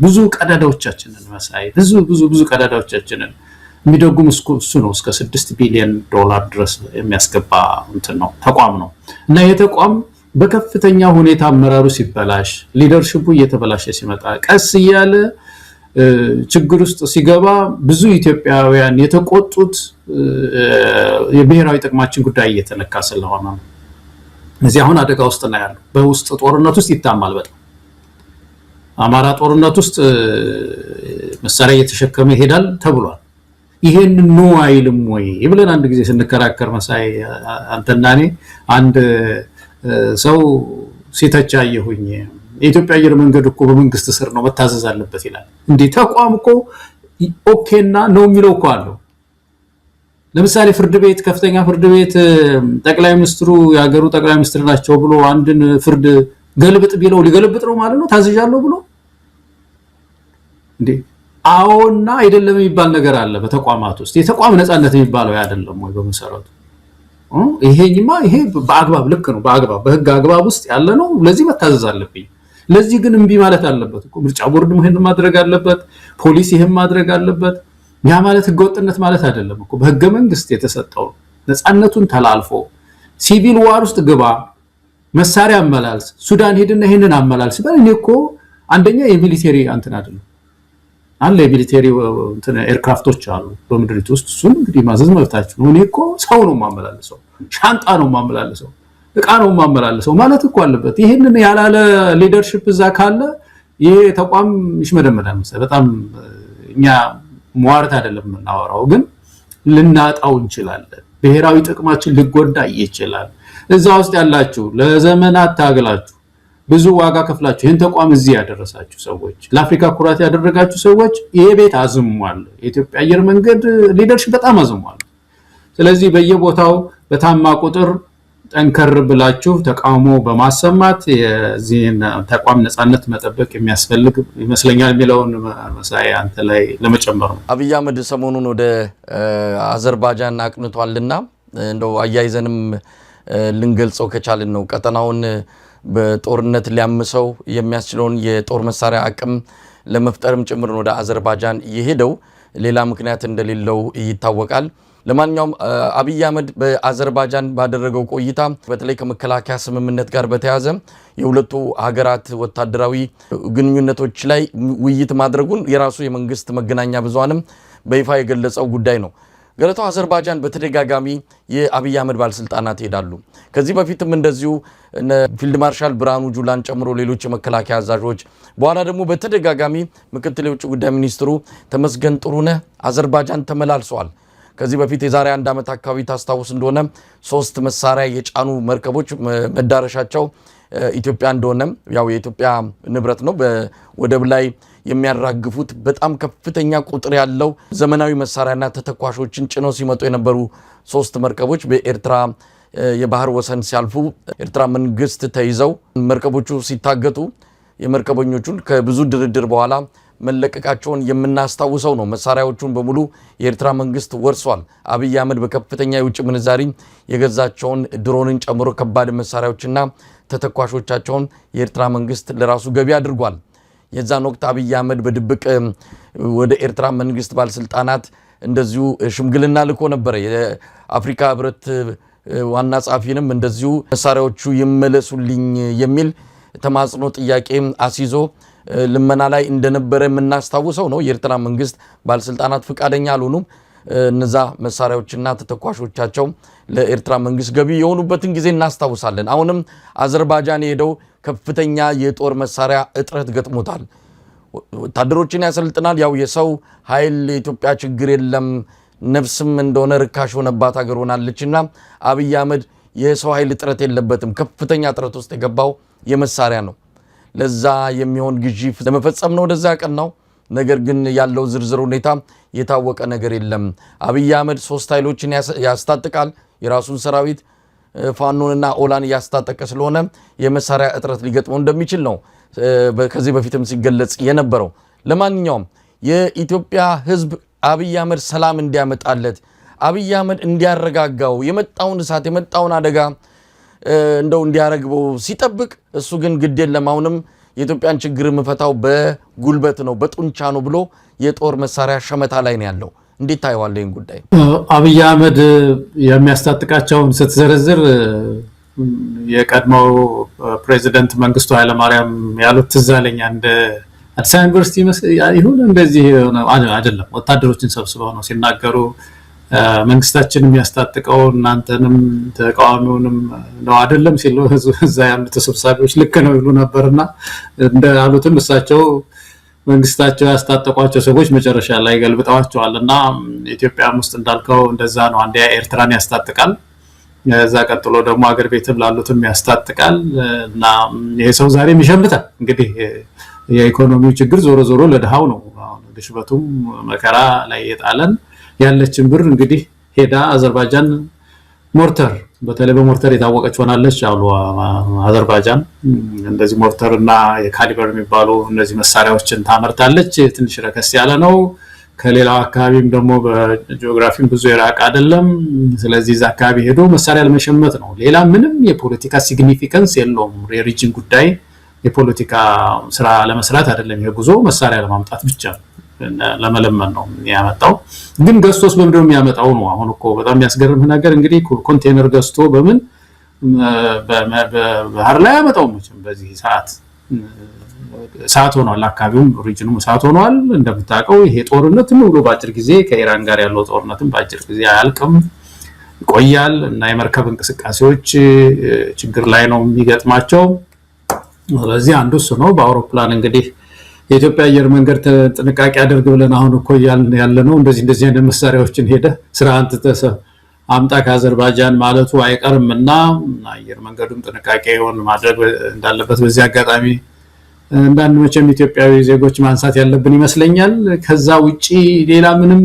ብዙ ቀዳዳዎቻችንን መሳይ ብዙ ቀዳዳዎቻችንን የሚደጉም እሱ ነው። እስከ 6 ቢሊዮን ዶላር ድረስ የሚያስገባ እንትን ነው ተቋም ነው። እና የተቋም በከፍተኛ ሁኔታ አመራሩ ሲበላሽ ሊደርሺፑ እየተበላሸ ሲመጣ ቀስ እያለ ችግር ውስጥ ሲገባ ብዙ ኢትዮጵያውያን የተቆጡት የብሔራዊ ጥቅማችን ጉዳይ እየተነካ ስለሆነ ነው። እዚህ አሁን አደጋ ውስጥ ነው ያለው። በውስጥ ጦርነት ውስጥ ይታማል። በጣም አማራ ጦርነት ውስጥ መሳሪያ እየተሸከመ ይሄዳል ተብሏል። ይሄን ነው አይልም ወይ ብለን አንድ ጊዜ ስንከራከር መሳይ አንተና እኔ አንድ ሰው ሲተቻየሁኝ የኢትዮጵያ አየር መንገድ እኮ በመንግስት ስር ነው መታዘዝ አለበት ይላል። እንዴ ተቋም እኮ ኦኬና ነው የሚለው እኮ አለው። ለምሳሌ ፍርድ ቤት ከፍተኛ ፍርድ ቤት ጠቅላይ ሚኒስትሩ ያገሩ ጠቅላይ ሚኒስትር ናቸው ብሎ አንድን ፍርድ ገልብጥ ቢለው ሊገልብጥ ነው ማለት ነው ታዝዣለሁ ብሎ እንዴ? አዎና አይደለም የሚባል ነገር አለ በተቋማት ውስጥ። የተቋም ነፃነት የሚባለው አይደለም ወይ በመሰረቱ? ይሄ በአግባብ ልክ ነው፣ በአግባብ በህግ አግባብ ውስጥ ያለ ነው። ለዚህ መታዘዝ አለብኝ። ለዚህ ግን እምቢ ማለት አለበት እኮ ምርጫ ቦርድ ይሄን ማድረግ አለበት ፖሊስ ይሄን ማድረግ አለበት ያ ማለት ህገወጥነት ማለት አይደለም እኮ በህገ መንግስት የተሰጠው ነፃነቱን ተላልፎ ሲቪል ዋር ውስጥ ግባ መሳሪያ አመላልስ ሱዳን ሄድና ይሄንን አመላልስ ባል እኔ እኮ አንደኛ የሚሊተሪ አንተን አይደለም አለ የሚሊተሪ እንትን ኤርክራፍቶች አሉ በምድሪቱ ውስጥ እሱን እንግዲህ ማዘዝ መብታችሁ ነው እኔ እኮ ሰው ነው ማመላልሰው ሻንጣ ነው ማመላልሰው እቃ ነው ማመላልሰው ማለት እኮ አለበት ይሄንን ያላለ ሊደርሺፕ እዛ ካለ ይሄ ተቋም ይሽመደመዳል መሰለኝ በጣም እኛ ሟርት አይደለም እናወራው ግን ልናጣው እንችላለን ብሔራዊ ጥቅማችን ሊጎዳ ይችላል እዛ ውስጥ ያላችሁ ለዘመናት ታግላችሁ ብዙ ዋጋ ከፍላችሁ ይሄን ተቋም እዚህ ያደረሳችሁ ሰዎች ለአፍሪካ ኩራት ያደረጋችሁ ሰዎች ይሄ ቤት አዝሟል የኢትዮጵያ አየር መንገድ ሊደርሺፕ በጣም አዝሟል ስለዚህ በየቦታው በታማ ቁጥር ጠንከር ብላችሁ ተቃውሞ በማሰማት የዚህን ተቋም ነፃነት መጠበቅ የሚያስፈልግ ይመስለኛል የሚለውን መሳይ አንተ ላይ ለመጨመር ነው አብይ አህመድ ሰሞኑን ወደ አዘርባይጃን አቅንቷልና እንደው አያይዘንም ልንገልጸው ከቻልን ነው ቀጠናውን በጦርነት ሊያምሰው የሚያስችለውን የጦር መሳሪያ አቅም ለመፍጠርም ጭምር ወደ አዘርባይጃን የሄደው ሌላ ምክንያት እንደሌለው ይታወቃል ለማንኛውም አብይ አህመድ በአዘርባይጃን ባደረገው ቆይታ በተለይ ከመከላከያ ስምምነት ጋር በተያያዘ የሁለቱ ሀገራት ወታደራዊ ግንኙነቶች ላይ ውይይት ማድረጉን የራሱ የመንግስት መገናኛ ብዙሃንም በይፋ የገለጸው ጉዳይ ነው ገለታው አዘርባይጃን በተደጋጋሚ የአብይ አህመድ ባለስልጣናት ይሄዳሉ ከዚህ በፊትም እንደዚሁ ፊልድ ማርሻል ብርሃኑ ጁላን ጨምሮ ሌሎች የመከላከያ አዛዦች በኋላ ደግሞ በተደጋጋሚ ምክትል የውጭ ጉዳይ ሚኒስትሩ ተመስገን ጥሩነህ አዘርባይጃን ተመላልሰዋል ከዚህ በፊት የዛሬ 1 ዓመት አካባቢ ታስታውስ እንደሆነ 3 መሳሪያ የጫኑ መርከቦች መዳረሻቸው ኢትዮጵያ እንደሆነ ያው የኢትዮጵያ ንብረት ነው በወደብ ላይ የሚያራግፉት በጣም ከፍተኛ ቁጥር ያለው ዘመናዊ መሳሪያና ተተኳሾችን ጭነው ሲመጡ የነበሩ 3 መርከቦች በኤርትራ የባህር ወሰን ሲያልፉ ኤርትራ መንግስት ተይዘው መርከቦቹ ሲታገቱ የመርከበኞቹን ከብዙ ድርድር በኋላ መለቀቃቸውን የምናስታውሰው ነው መሳሪያዎቹን በሙሉ የኤርትራ መንግስት ወርሷል አብይ አህመድ በከፍተኛ የውጭ ምንዛሪ የገዛቸውን ድሮንን ጨምሮ ከባድ መሳሪያዎችና ተተኳሾቻቸውን የኤርትራ መንግስት ለራሱ ገቢ አድርጓል የዛን ወቅት አብይ አህመድ በድብቅ ወደ ኤርትራ መንግስት ባለስልጣናት እንደዚሁ ሽምግልና ልኮ ነበር የአፍሪካ ህብረት ዋና ጻፊንም እንደዚሁ መሳሪያዎቹ ይመለሱልኝ የሚል ተማጽኖ ጥያቄ አሲዞ ልመና ላይ እንደነበረ የምናስታውሰው ነው የኤርትራ መንግስት ባለስልጣናት ፍቃደኛ አልሆኑም እነዛ መሳሪያዎችና ተተኳሾቻቸው ለኤርትራ መንግስት ገቢ የሆኑበትን ጊዜ እናስታውሳለን አሁንም አዘርባይጃን ሄደው ከፍተኛ የጦር መሳሪያ እጥረት ገጥሞታል ወታደሮችን ያሰልጥናል ያው የሰው ኃይል የኢትዮጵያ ችግር የለም ነፍስም እንደሆነ ርካሽ ሆነባት ሀገር ሆናለችና አብይ አህመድ የሰው ኃይል እጥረት የለበትም ከፍተኛ እጥረት ውስጥ የገባው የመሳሪያ ነው ለዛ የሚሆን ግዢ ለመፈጸም ነው ወደዛ ቀናው ነገር ግን ያለው ዝርዝር ሁኔታ የታወቀ ነገር የለም አብይ አህመድ 3 ኃይሎችን ያስታጥቃል የራሱን ሰራዊት ፋኖንና ኦላን ያስታጠቀ ስለሆነ የመሳሪያ እጥረት ሊገጥመው እንደሚችል ነው ከዚህ በፊትም ሲገለጽ የነበረው ለማንኛውም የኢትዮጵያ ህዝብ አብይ አህመድ ሰላም እንዲያመጣለት አብይ አህመድ እንዲያረጋጋው የመጣውን እሳት የመጣውን አደጋ እንደው እንዲያረግበው ሲጠብቅ እሱ ግን ግድ የለም አሁንም የኢትዮጵያን ችግር መፈታው በጉልበት ነው በጡንቻ ነው ብሎ የጦር መሳሪያ ሸመታ ላይ ነው ያለው እንዴት ታየዋለህ ይሄን ጉዳይ አብይ አህመድ የሚያስታጥቃቸውን ስትዘረዝር የቀድሞው ፕሬዚደንት መንግስቱ ኃይለማርያም ያሉት ትዛለኛ እንደ አዲስ አበባ ዩኒቨርሲቲ ይሁን እንደዚህ አይደለም ወታደሮችን ሰብስበው ነው ሲናገሩ መንግስታችን የሚያስታጥቀው እናንተንም ተቃዋሚውንም ነው አይደለም ሲሉ እዛ ያሉ ተሰብሳቢዎች ልክ ነው ይሉ ነበርና እንዳሉትም እሳቸው መንግስታቸው ያስታጠቋቸው ሰዎች መጨረሻ ላይ ገልብጠዋቸዋልና ኢትዮጵያ ውስጥ እንዳልከው እንደዛ ነው አንዴ ኤርትራን ያስታጥቃል እዛ ቀጥሎ ደግሞ ሀገር ቤትም ላሉትም ያስታጥቃል እና ይሄ ሰው ዛሬም ይሸምታል እንግዲህ የኢኮኖሚው ችግር ዞሮ ዞሮ ለድሃው ነው ግሽበቱም መከራ ላይ የጣለን ያለችን ብር እንግዲህ ሄዳ አዘርባይጃን ሞርተር በተለይ በሞርተር የታወቀች ሆናለች አሉ አዘርባይጃን እንደዚህ ሞርተርና የካሊበር የሚባሉ እነዚህ መሳሪያዎችን ታመርታለች ትንሽ ረከስ ያለ ነው ከሌላው አካባቢም ደግሞ በጂኦግራፊም ብዙ የራቀ አይደለም ስለዚህ እዛ አካባቢ ሄዶ መሳሪያ ለመሸመት ነው ሌላ ምንም የፖለቲካ ሲግኒፊካንስ የለውም የሪጅን ጉዳይ የፖለቲካ ስራ ለመስራት አይደለም። የጉዞ መሳሪያ ለማምጣት ብቻ ለመለመን ነው ያመጣው። ግን ገዝቶስ በምንድን ነው የሚያመጣው ነው አሁን እኮ በጣም የሚያስገርም ነገር። እንግዲህ ኮንቴነር ገዝቶ በምን በባህር ላይ ያመጣው ነው። በዚህ ሰዓት ሆኗል። አካባቢውም ሪጅኑም ሰዓት ሆኗል። እንደምታውቀው ይሄ ጦርነት ነው ብሎ በአጭር ጊዜ ከኢራን ጋር ያለው ጦርነትም በአጭር ጊዜ አያልቅም፣ ይቆያል እና የመርከብ እንቅስቃሴዎች ችግር ላይ ነው የሚገጥማቸው። ስለዚህ አንዱ እሱ ነው። በአውሮፕላን እንግዲህ የኢትዮጵያ አየር መንገድ ጥንቃቄ አድርግ ብለን አሁን እኮ ያለ ነው እንደዚህ አይነት መሳሪያዎችን ሄደ ስራ አንተ አምጣ ከአዘርባይጃን ማለቱ አይቀርምና አየር መንገዱም ጥንቃቄውን ማድረግ እንዳለበት በዚህ አጋጣሚ እንዳንድ መቼም ኢትዮጵያዊ ዜጎች ማንሳት ያለብን ይመስለኛል። ከዛ ውጪ ሌላ ምንም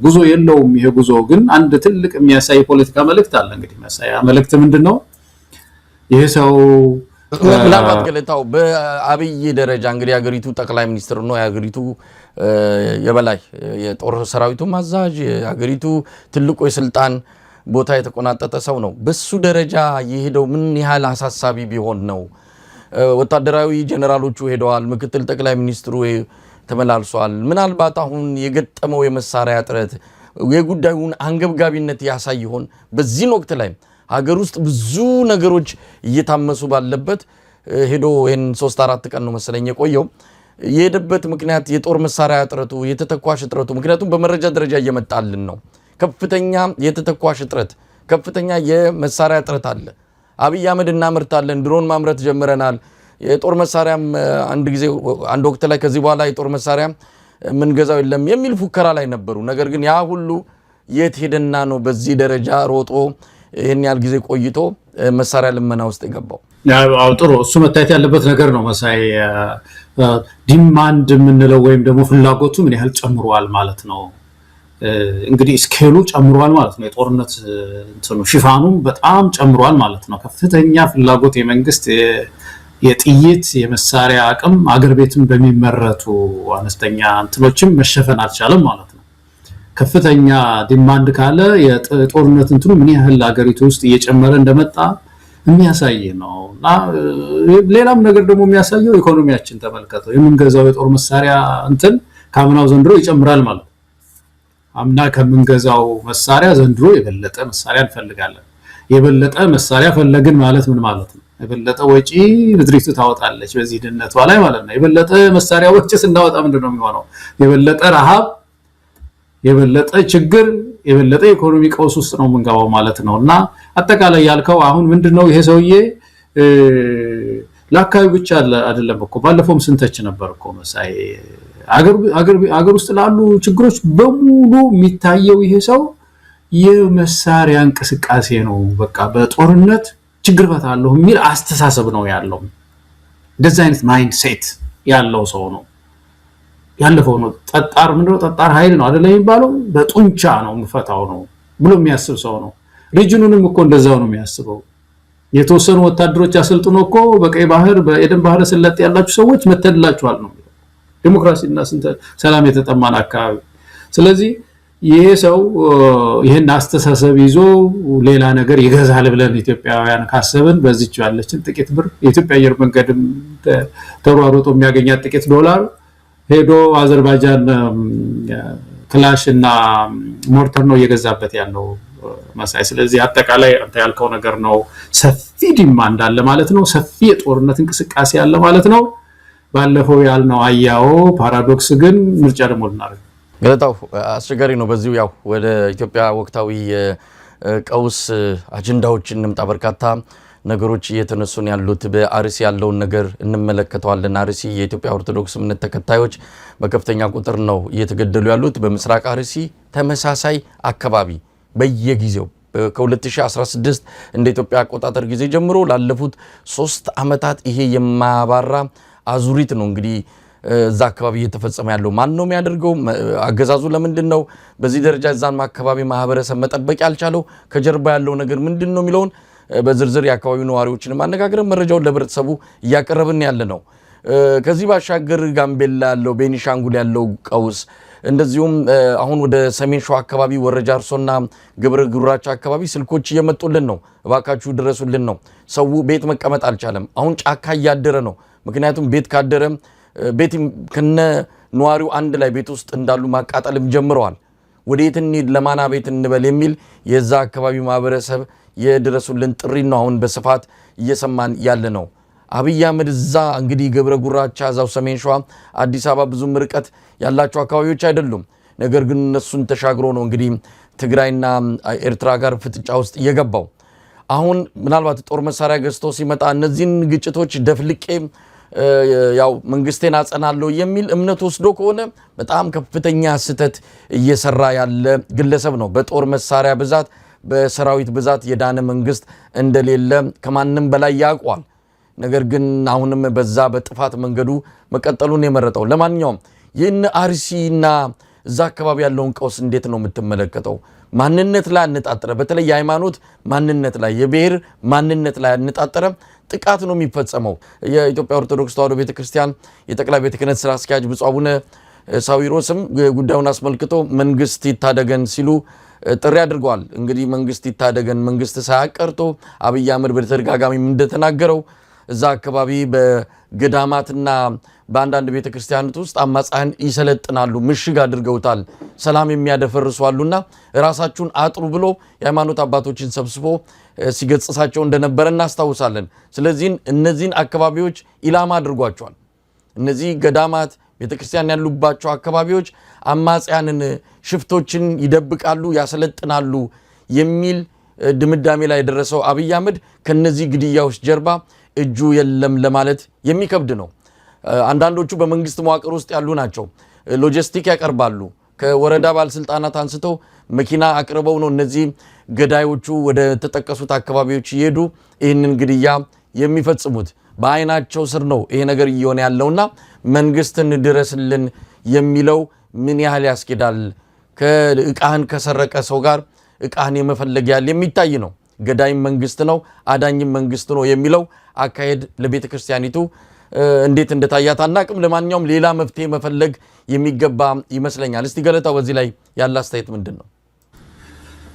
ጉዞ የለውም። ይሄ ጉዞ ግን አንድ ትልቅ የሚያሳይ ፖለቲካ መልእክት አለ። እንግዲህ የሚያሳይ መልእክት ምንድነው? ይሄ ሰው ምናልባት ገለታው በአብይ ደረጃ እንግዲህ የሀገሪቱ ጠቅላይ ሚኒስትር ነው፣ የሀገሪቱ የበላይ የጦር ሰራዊቱ ማዛዥ፣ የሀገሪቱ ትልቁ የስልጣን ቦታ የተቆናጠጠ ሰው ነው። በሱ ደረጃ የሄደው ምን ያህል አሳሳቢ ቢሆን ነው? ወታደራዊ ጀነራሎቹ ሄደዋል፣ ምክትል ጠቅላይ ሚኒስትሩ ተመላልሷል። ምናልባት አሁን የገጠመው የመሳሪያ እጥረት የጉዳዩን አንገብጋቢነት ያሳይ ይሆን? በዚህን ወቅት ላይ ሀገር ውስጥ ብዙ ነገሮች እየታመሱ ባለበት ሄዶ ይህን 3-4 ቀን ነው መሰለኝ የቆየው። የሄደበት ምክንያት የጦር መሳሪያ እጥረቱ፣ የተተኳሽ እጥረቱ፣ ምክንያቱም በመረጃ ደረጃ እየመጣልን ነው። ከፍተኛ የተተኳሽ እጥረት፣ ከፍተኛ የመሳሪያ እጥረት አለ። አብይ አህመድ እናመርታለን፣ ድሮን ማምረት ጀምረናል፣ የጦር መሳሪያም አንድ ወቅት ላይ ከዚህ በኋላ የጦር መሳሪያ ምንገዛው የለም የሚል ፉከራ ላይ ነበሩ። ነገር ግን ያ ሁሉ የት ሄደና ነው በዚህ ደረጃ ሮጦ ይህን ያህል ጊዜ ቆይቶ መሳሪያ ልመና ውስጥ የገባው? ያው ጥሩ እሱ መታየት ያለበት ነገር ነው መሳይ። ዲማንድ የምንለው ወይም ደግሞ ፍላጎቱ ምን ያህል ጨምሯል ማለት ነው። እንግዲህ ስኬሉ ጨምሯል ማለት ነው። የጦርነት ሽፋኑም በጣም ጨምሯል ማለት ነው። ከፍተኛ ፍላጎት የመንግስት የጥይት የመሳሪያ አቅም አገር ቤትም በሚመረቱ አነስተኛ እንትኖችም መሸፈን አልቻለም ማለት ነው። ከፍተኛ ዲማንድ ካለ የጦርነት እንትኑ ምን ያህል አገሪቱ ውስጥ እየጨመረ እንደመጣ የሚያሳይ ነው። እና ሌላም ነገር ደግሞ የሚያሳየው ኢኮኖሚያችን ተመልከተው። የምንገዛው የጦር መሳሪያ እንትን ካምናው ዘንድሮ ይጨምራል ማለት ነው። አምና ከምንገዛው መሳሪያ ዘንድሮ የበለጠ መሳሪያ እንፈልጋለን። የበለጠ መሳሪያ ፈለግን ማለት ምን ማለት ነው? የበለጠ ወጪ ምድሪቱ ታወጣለች በዚህ ድህነቷ ላይ ማለት ነው። የበለጠ መሳሪያ ወጪ ስናወጣ ምንድነው የሚሆነው? የበለጠ ረሃብ፣ የበለጠ ችግር፣ የበለጠ ኢኮኖሚ ቀውስ ውስጥ ነው የምንገባው ማለት ነው። እና አጠቃላይ ያልከው አሁን ምንድነው ይሄ ሰውዬ ለአካባቢ ብቻ አይደለም እኮ ባለፈውም ስንተች ነበር እኮ መሳይ አገር ውስጥ ላሉ ችግሮች በሙሉ የሚታየው ይሄ ሰው የመሳሪያ እንቅስቃሴ ነው። በቃ በጦርነት ችግር ፈታለሁ የሚል አስተሳሰብ ነው ያለው። እንደዚህ አይነት ማይንድ ሴት ያለው ሰው ነው ያለፈው ነው። ጠጣር ምንድነው? ጠጣር ኃይል ነው አይደለም የሚባለው? በጡንቻ ነው የምፈታው ነው ብሎ የሚያስብ ሰው ነው። ሪጅኑንም እኮ እንደዛው ነው የሚያስበው። የተወሰኑ ወታደሮች አሰልጥኖ እኮ በቀይ ባህር በኤደን ባህረ ሰላጤ ያላችሁ ሰዎች መተድላችኋል ነው ዲሞክራሲና ሰላም የተጠማን አካባቢ። ስለዚህ ይሄ ሰው ይሄን አስተሳሰብ ይዞ ሌላ ነገር ይገዛል ብለን ኢትዮጵያውያን ካሰብን በዚህች ያለችን ጥቂት ብር የኢትዮጵያ አየር መንገድም ተሯሩጦ የሚያገኛት ጥቂት ዶላር ሄዶ አዘርባይጃን ክላሽ እና ሞርተር ነው እየገዛበት ያለው መሳይ። ስለዚህ አጠቃላይ አንተ ያልከው ነገር ነው። ሰፊ ዲማንድ አለ ማለት ነው። ሰፊ የጦርነት እንቅስቃሴ አለ ማለት ነው። ባለፈው ያልነው አያው ፓራዶክስ ግን ምርጫ ደግሞ ልናደርግ ገለታው አስቸጋሪ ነው። በዚሁ ያው ወደ ኢትዮጵያ ወቅታዊ ቀውስ አጀንዳዎች እንምጣ። በርካታ ነገሮች እየተነሱን ያሉት በአርሲ ያለውን ነገር እንመለከተዋለን። አርሲ የኢትዮጵያ ኦርቶዶክስ እምነት ተከታዮች በከፍተኛ ቁጥር ነው እየተገደሉ ያሉት። በምስራቅ አርሲ ተመሳሳይ አካባቢ በየጊዜው ከ2016 እንደ ኢትዮጵያ አቆጣጠር ጊዜ ጀምሮ ላለፉት 3 ዓመታት ይሄ የማያባራ አዙሪት ነው እንግዲህ እዛ አካባቢ እየተፈጸመ ያለው። ማን ነው የሚያደርገው? አገዛዙ ለምንድን ነው በዚህ ደረጃ እዛን አካባቢ ማህበረሰብ መጠበቅ ያልቻለው? ከጀርባ ያለው ነገር ምንድን ነው የሚለውን በዝርዝር የአካባቢው ነዋሪዎችን ማነጋገር መረጃውን ለህብረተሰቡ እያቀረብን ያለ ነው። ከዚህ ባሻገር ጋምቤላ ያለው፣ ቤኒሻንጉል ያለው ቀውስ እንደዚሁም አሁን ወደ ሰሜን ሸዋ አካባቢ ወረጃ አርሶና ግብረ ጉራቻ አካባቢ ስልኮች እየመጡልን ነው። እባካችሁ ድረሱልን ነው። ሰው ቤት መቀመጥ አልቻለም። አሁን ጫካ እያደረ ነው። ምክንያቱም ቤት ካደረ ቤት ከነ ነዋሪው አንድ ላይ ቤት ውስጥ እንዳሉ ማቃጠልም ጀምረዋል። ወዴት እንሂድ ለማና ቤት እንበል የሚል የዛ አካባቢ ማህበረሰብ የድረሱልን ጥሪ ነው አሁን በስፋት እየሰማን ያለ ነው። አብይ አህመድ እዛ እንግዲህ ገብረ ጉራቻ እዛው ሰሜን ሸዋ አዲስ አበባ ብዙም ርቀት ያላቸው አካባቢዎች አይደሉም። ነገር ግን እነሱን ተሻግሮ ነው እንግዲህ ትግራይና ኤርትራ ጋር ፍጥጫ ውስጥ እየገባው። አሁን ምናልባት ጦር መሳሪያ ገዝቶ ሲመጣ እነዚህን ግጭቶች ደፍልቄ ያው መንግስቴን አጸናለሁ የሚል እምነት ወስዶ ከሆነ በጣም ከፍተኛ ስህተት እየሰራ ያለ ግለሰብ ነው። በጦር መሳሪያ ብዛት በሰራዊት ብዛት የዳነ መንግስት እንደሌለ ከማንም በላይ ያውቋል። ነገር ግን አሁንም በዛ በጥፋት መንገዱ መቀጠሉን የመረጠው። ለማንኛውም ይህን አርሲና እዛ አካባቢ ያለውን ቀውስ እንዴት ነው የምትመለከተው? ማንነት ላይ አነጣጠረ፣ በተለይ የሃይማኖት ማንነት ላይ የብሔር ማንነት ላይ አነጣጠረ ጥቃት ነው የሚፈጸመው። የኢትዮጵያ ኦርቶዶክስ ተዋሕዶ ቤተክርስቲያን የጠቅላይ ቤተ ክህነት ስራ አስኪያጅ ብፁዕ አቡነ ሳዊሮስም ጉዳዩን አስመልክቶ መንግስት ይታደገን ሲሉ ጥሪ አድርገዋል። እንግዲህ መንግስት ይታደገን መንግስት ሳያቀርቶ አብይ አህመድ በተደጋጋሚ እንደተናገረው እዛ አካባቢ በገዳማትና በአንዳንድ ቤተክርስቲያናት ውስጥ አማጻን ይሰለጥናሉ፣ ምሽግ አድርገውታል፣ ሰላም የሚያደፈርሱ አሉና ራሳችሁን አጥሩ ብሎ የሃይማኖት አባቶችን ሰብስቦ ሲገጽሳቸው እንደነበረ እናስታውሳለን። ስለዚህ እነዚህን አካባቢዎች ኢላማ አድርጓቸዋል። እነዚህ ገዳማት ቤተክርስቲያን ያሉባቸው አካባቢዎች አማጽያንን ሽፍቶችን ይደብቃሉ፣ ያሰለጥናሉ የሚል ድምዳሜ ላይ የደረሰው አብይ አህመድ ከነዚህ ግድያዎች ጀርባ እጁ የለም ለማለት የሚከብድ ነው። አንዳንዶቹ በመንግስት መዋቅር ውስጥ ያሉ ናቸው። ሎጂስቲክ ያቀርባሉ። ከወረዳ ባለስልጣናት አንስተው መኪና አቅርበው ነው እነዚህ ገዳዮቹ ወደ ተጠቀሱት አካባቢዎች ይሄዱ ይህንን ግድያ የሚፈጽሙት። በአይናቸው ስር ነው ይሄ ነገር እየሆነ ያለውና መንግስትን ድረስልን የሚለው ምን ያህል ያስኬዳል? ከእቃህን ከሰረቀ ሰው ጋር እቃህን የመፈለግ ያለ የሚታይ ነው። ገዳይም መንግስት ነው፣ አዳኝም መንግስት ነው የሚለው አካሄድ ለቤተ ክርስቲያኒቱ እንዴት እንደታያት አናቅም። ለማንኛውም ሌላ መፍትሄ መፈለግ የሚገባ ይመስለኛል። እስቲ ገለታው በዚህ ላይ ያለ አስተያየት ምንድን ነው?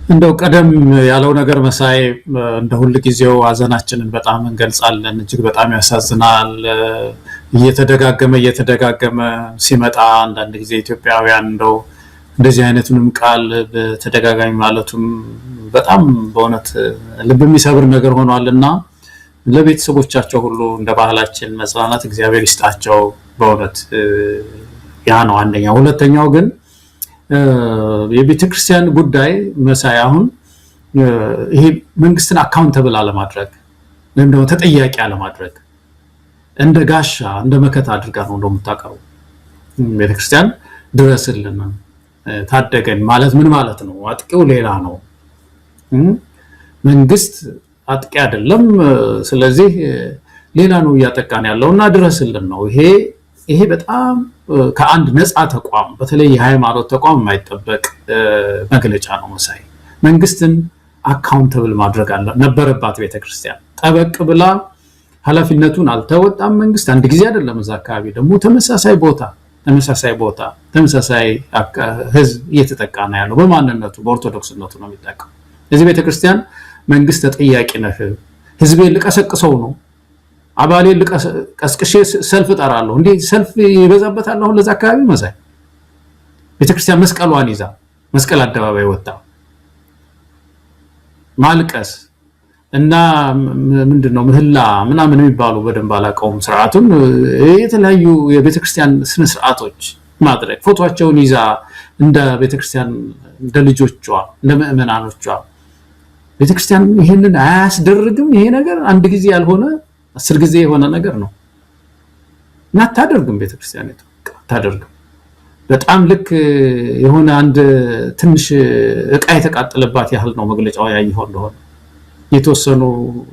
እንደው ቀደም ያለው ነገር መሳይ እንደ ሁሉ ጊዜው ሀዘናችንን በጣም እንገልጻለን። እጅግ በጣም ያሳዝናል። እየተደጋገመ ሲመጣ አንዳንድ ጊዜ ኢትዮጵያውያን እንደዚህ አይነቱንም ቃል በተደጋጋሚ ማለቱም በጣም በእውነት ልብ የሚሰብር ነገር ሆኗልና ለቤተሰቦቻቸው ሁሉ እንደ ባህላችን መጽናናት እግዚአብሔር ይስጣቸው። በእውነት ያ ነው አንደኛው። ሁለተኛው ግን የቤተክርስቲያን ጉዳይ መሳይ አሁን ይሄ መንግስትን አካውንተብል አለማድረግ ወይም ደግሞ ተጠያቂ አለማድረግ እንደ ጋሻ እንደ መከታ አድርጋ ነው እንደምታቀርበው። ቤተክርስቲያን ድረስልን ታደገን ማለት ምን ማለት ነው? አጥቂው ሌላ ነው፣ መንግስት አጥቂ አይደለም። ስለዚህ ሌላ ነው እያጠቃን ያለውና ድረስልን ነው። ይሄ በጣም ከአንድ ነፃ ተቋም በተለይ የሃይማኖት ተቋም የማይጠበቅ መግለጫ ነው መሳይ። መንግስትን አካውንተብል ማድረግ ነበረባት ቤተክርስቲያን። ጠበቅ ብላ ኃላፊነቱን አልተወጣም መንግስት። አንድ ጊዜ አይደለም፣ እዛ አካባቢ ደግሞ ተመሳሳይ ቦታ ተመሳሳይ ህዝብ እየተጠቃ ነው ያለው። በማንነቱ በኦርቶዶክስነቱ ነው የሚጠቃው። እዚህ ቤተክርስቲያን መንግስት ተጠያቂ ነህ። ህዝቤን ልቀሰቅሰው ነው፣ አባሌን ልቀስቅሼ ሰልፍ እጠራለሁ። እንዴ ሰልፍ ይበዛበታል አሁን ለዛ አካባቢ መሳይ። ቤተክርስቲያን መስቀሏን ይዛ መስቀል አደባባይ ወጣ ማልቀስ እና ምንድነው ምህላ ምናምን የሚባሉ በደንብ አላውቀውም ስርዓቱን፣ የተለያዩ የቤተክርስቲያን ስነ ስርዓቶች ማድረግ፣ ፎቶአቸውን ይዛ እንደ ቤተክርስቲያን እንደ ልጆቿ እንደ ምእመናኖቿ። ቤተክርስቲያን ይሄንን አያስደርግም። ይሄ ነገር አንድ ጊዜ ያልሆነ 10 ጊዜ የሆነ ነገር ነው እና አታደርግም። ቤተክርስቲያን አታደርግም። በጣም ልክ የሆነ አንድ ትንሽ እቃ የተቃጠለባት ያህል ነው መግለጫው ያየው እንደሆነ የተወሰኑ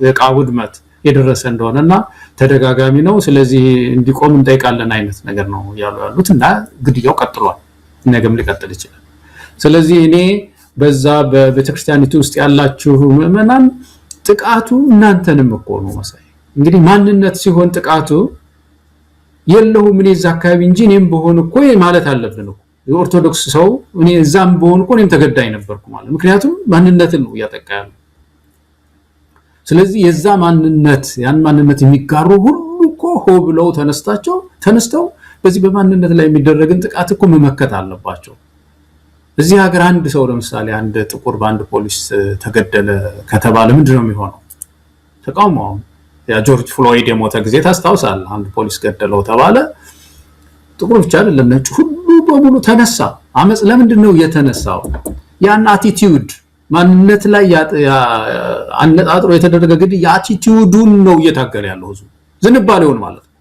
የዕቃ ውድመት የደረሰ እንደሆነና ተደጋጋሚ ነው። ስለዚህ እንዲቆም እንጠይቃለን አይነት ነገር ነው ያሉት እና ግድያው ቀጥሏል፣ ነገም ሊቀጥል ይችላል። ስለዚህ እኔ በዛ በቤተክርስቲያኒቱ ውስጥ ያላችሁ ምእመናን ጥቃቱ እናንተንም እኮ ነው መሳይ። እንግዲህ ማንነት ሲሆን ጥቃቱ የለውም እኔ እዛ አካባቢ እንጂ እኔም በሆን እኮ ማለት አለብን እኮ የኦርቶዶክስ ሰው እኔ እዛም በሆን እኮ እኔም ተገዳይ ነበርኩ ማለት። ምክንያቱም ማንነትን ነው እያጠቃ ያለው። ስለዚህ የዛ ማንነት ያን ማንነት የሚጋሩ ሁሉ እኮ ሆ ብለው ተነስተው በዚህ በማንነት ላይ የሚደረግን ጥቃት እኮ መመከት አለባቸው። እዚህ ሀገር አንድ ሰው ለምሳሌ አንድ ጥቁር በአንድ ፖሊስ ተገደለ ከተባለ ምንድነው የሚሆነው? ተቃውሞ ያ ጆርጅ ፍሎይድ የሞተ ጊዜ ታስታውሳለህ? አንድ ፖሊስ ገደለው ተባለ። ጥቁር ብቻ አይደለም ነጭ ሁሉ በሙሉ ተነሳ። አመጽ ለምንድነው የተነሳው? ያን አቲቲዩድ ማንነት ላይ አነጣጥሮ የተደረገ ግድ የአቲቲዩዱን ነው እየታገለ ያለው ህዝቡ ዝንባሌውን ማለት ነው።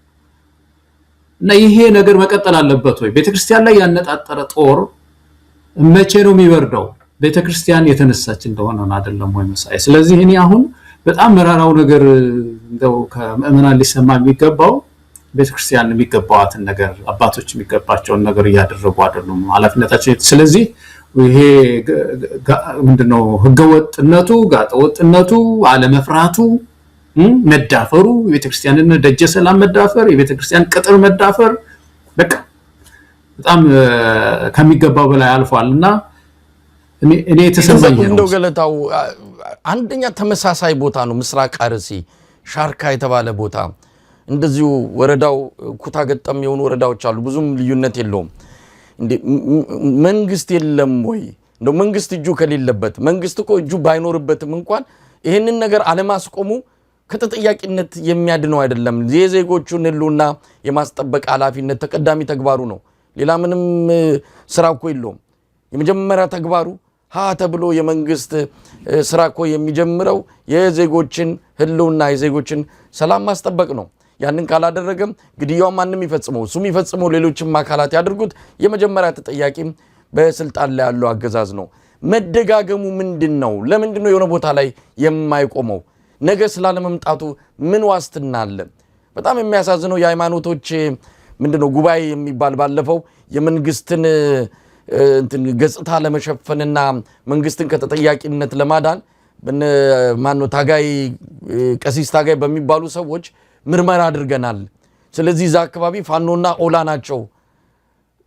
እና ይሄ ነገር መቀጠል አለበት ወይ? ቤተክርስቲያን ላይ ያነጣጠረ ጦር መቼ ነው የሚበርደው? ቤተክርስቲያን የተነሳች እንደሆነ አይደለም ወይ መሳይ? ስለዚህ እኔ አሁን በጣም መራራው ነገር እንደው ከመእመናን ሊሰማ የሚገባው ቤተክርስቲያን የሚገባዋትን ነገር አባቶች የሚገባቸውን ነገር እያደረጉ አይደሉም ኃላፊነታቸው። ስለዚህ ይሄ ምንድነው ህገወጥነቱ፣ ጋጠወጥነቱ፣ አለመፍራቱ፣ መዳፈሩ፣ የቤተክርስቲያንን ደጀ ሰላም መዳፈር፣ የቤተክርስቲያን ቅጥር መዳፈር በቃ በጣም ከሚገባው በላይ አልፏልና እኔ ተሰማኝ ነው። እንደው ገለታው አንደኛ ተመሳሳይ ቦታ ነው። ምስራቅ አርሲ ሻርካ የተባለ ቦታ እንደዚሁ ወረዳው ኩታ ገጠም የሆኑ ወረዳዎች አሉ። ብዙም ልዩነት የለውም። እንዴ መንግስት የለም ወይ? እንደው መንግስት እጁ ከሌለበት መንግስት እኮ እጁ ባይኖርበትም እንኳን ይሄንን ነገር አለማስቆሙ ከተጠያቂነት የሚያድነው አይደለም። የዜጎቹን ህልውና የማስጠበቅ ኃላፊነት ተቀዳሚ ተግባሩ ነው። ሌላ ምንም ስራ እኮ የለውም። የመጀመሪያ ተግባሩ ተብሎ የመንግስት ስራ እኮ የሚጀምረው የዜጎችን ህልውና የዜጎችን ሰላም ማስጠበቅ ነው። ያንን ካላደረገም ግድያው ማንንም ይፈጽመው እሱም ይፈጽመው ሌሎችም አካላት ያድርጉት የመጀመሪያ ተጠያቂም በስልጣን ላይ ያለው አገዛዝ ነው። መደጋገሙ ምንድነው? ለምንድነው የሆነ ቦታ ላይ የማይቆመው? ነገ ስላለመምጣቱ ምን ዋስትና አለ? በጣም የሚያሳዝነው የሃይማኖቶች ምንድነው ጉባኤ የሚባል ባለፈው የመንግስትን ገጽታ ለመሸፈንና መንግስትን ከተጠያቂነት ለማዳን ማነው ታጋይ ቀሲስ ታጋይ በሚባሉ ሰዎች ምርመራ አድርገናል። ስለዚህ እዛ አካባቢ ፋኖና ኦላ ናቸው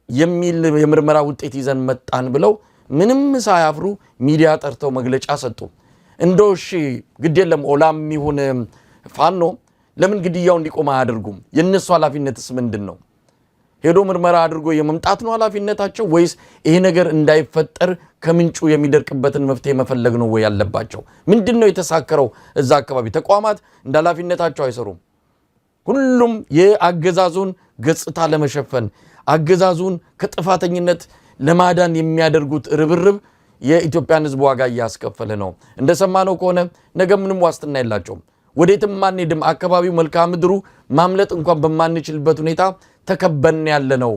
የሚል የምርመራ ውጤት ይዘን መጣን ብለው ምንም ሳያፍሩ ሚዲያ ጠርተው መግለጫ ሰጡ። እንደው እሺ ግድ የለም ኦላም ይሁን ፋኖ ለምን ግድያው እንዲቆም አያደርጉም? የነሱ ኃላፊነትስ ምንድነው? ሄዶ ምርመራ አድርጎ የመምጣት ነው ኃላፊነታቸው ወይስ ይሄ ነገር እንዳይፈጠር ከምንጩ የሚደርቅበትን መፍትሄ መፈለግ ነው ወይ ያለባቸው? ምንድነው የተሳከረው? እዛ አካባቢ ተቋማት እንደ ኃላፊነታቸው አይሰሩም። ሁሉም የአገዛዙን ገጽታ ለመሸፈን አገዛዙን ከጥፋተኝነት ለማዳን የሚያደርጉት ርብርብ የኢትዮጵያን ሕዝብ ዋጋ እያስከፈለ ነው። እንደሰማነው ከሆነ ነገ ምንም ዋስትና የላቸውም። ወዴትም ማንሄድም። አካባቢው መልክዓ ምድሩ ማምለጥ እንኳን በማንችልበት ሁኔታ ተከበን ያለ ነው።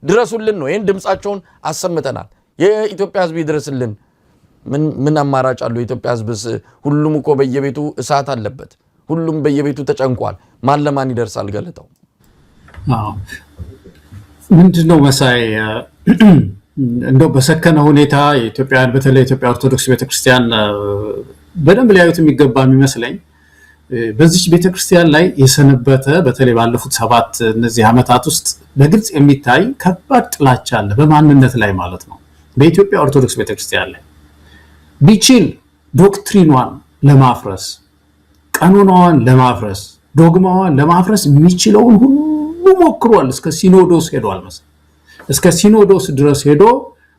ድረሱልን ነው። ይሄን ድምጻቸውን አሰምተናል። የኢትዮጵያ ሕዝብ ይድረስልን። ምን አማራጭ አለው? የኢትዮጵያ ሕዝብስ ሁሉም እኮ በየቤቱ እሳት አለበት። ሁሉም በየቤቱ ተጨንቋል። ማን ለማን ይደርሳል? ገለታው ምንድነው መሳይ እንደው በሰከነ ሁኔታ የኢትዮጵያን በተለይ ኢትዮጵያ ኦርቶዶክስ ቤተክርስቲያን በደንብ ሊያዩት የሚገባ የሚመስለኝ በዚህ ቤተክርስቲያን ላይ የሰነበተ በተለይ ባለፉት 7 እነዚህ ዓመታት ውስጥ በግልጽ የሚታይ ከባድ ጥላቻ አለ በማንነት ላይ ማለት ነው። በኢትዮጵያ ኦርቶዶክስ ቤተክርስቲያን ላይ ቢችል ዶክትሪኗን ለማፍረስ ቀኖናዋን ለማፍረስ ዶግማዋን ለማፍረስ የሚችለውን ሁሉ ሞክሯል። እስከ ሲኖዶስ ሄዷል መሰለኝ። እስከ ሲኖዶስ ድረስ ሄዶ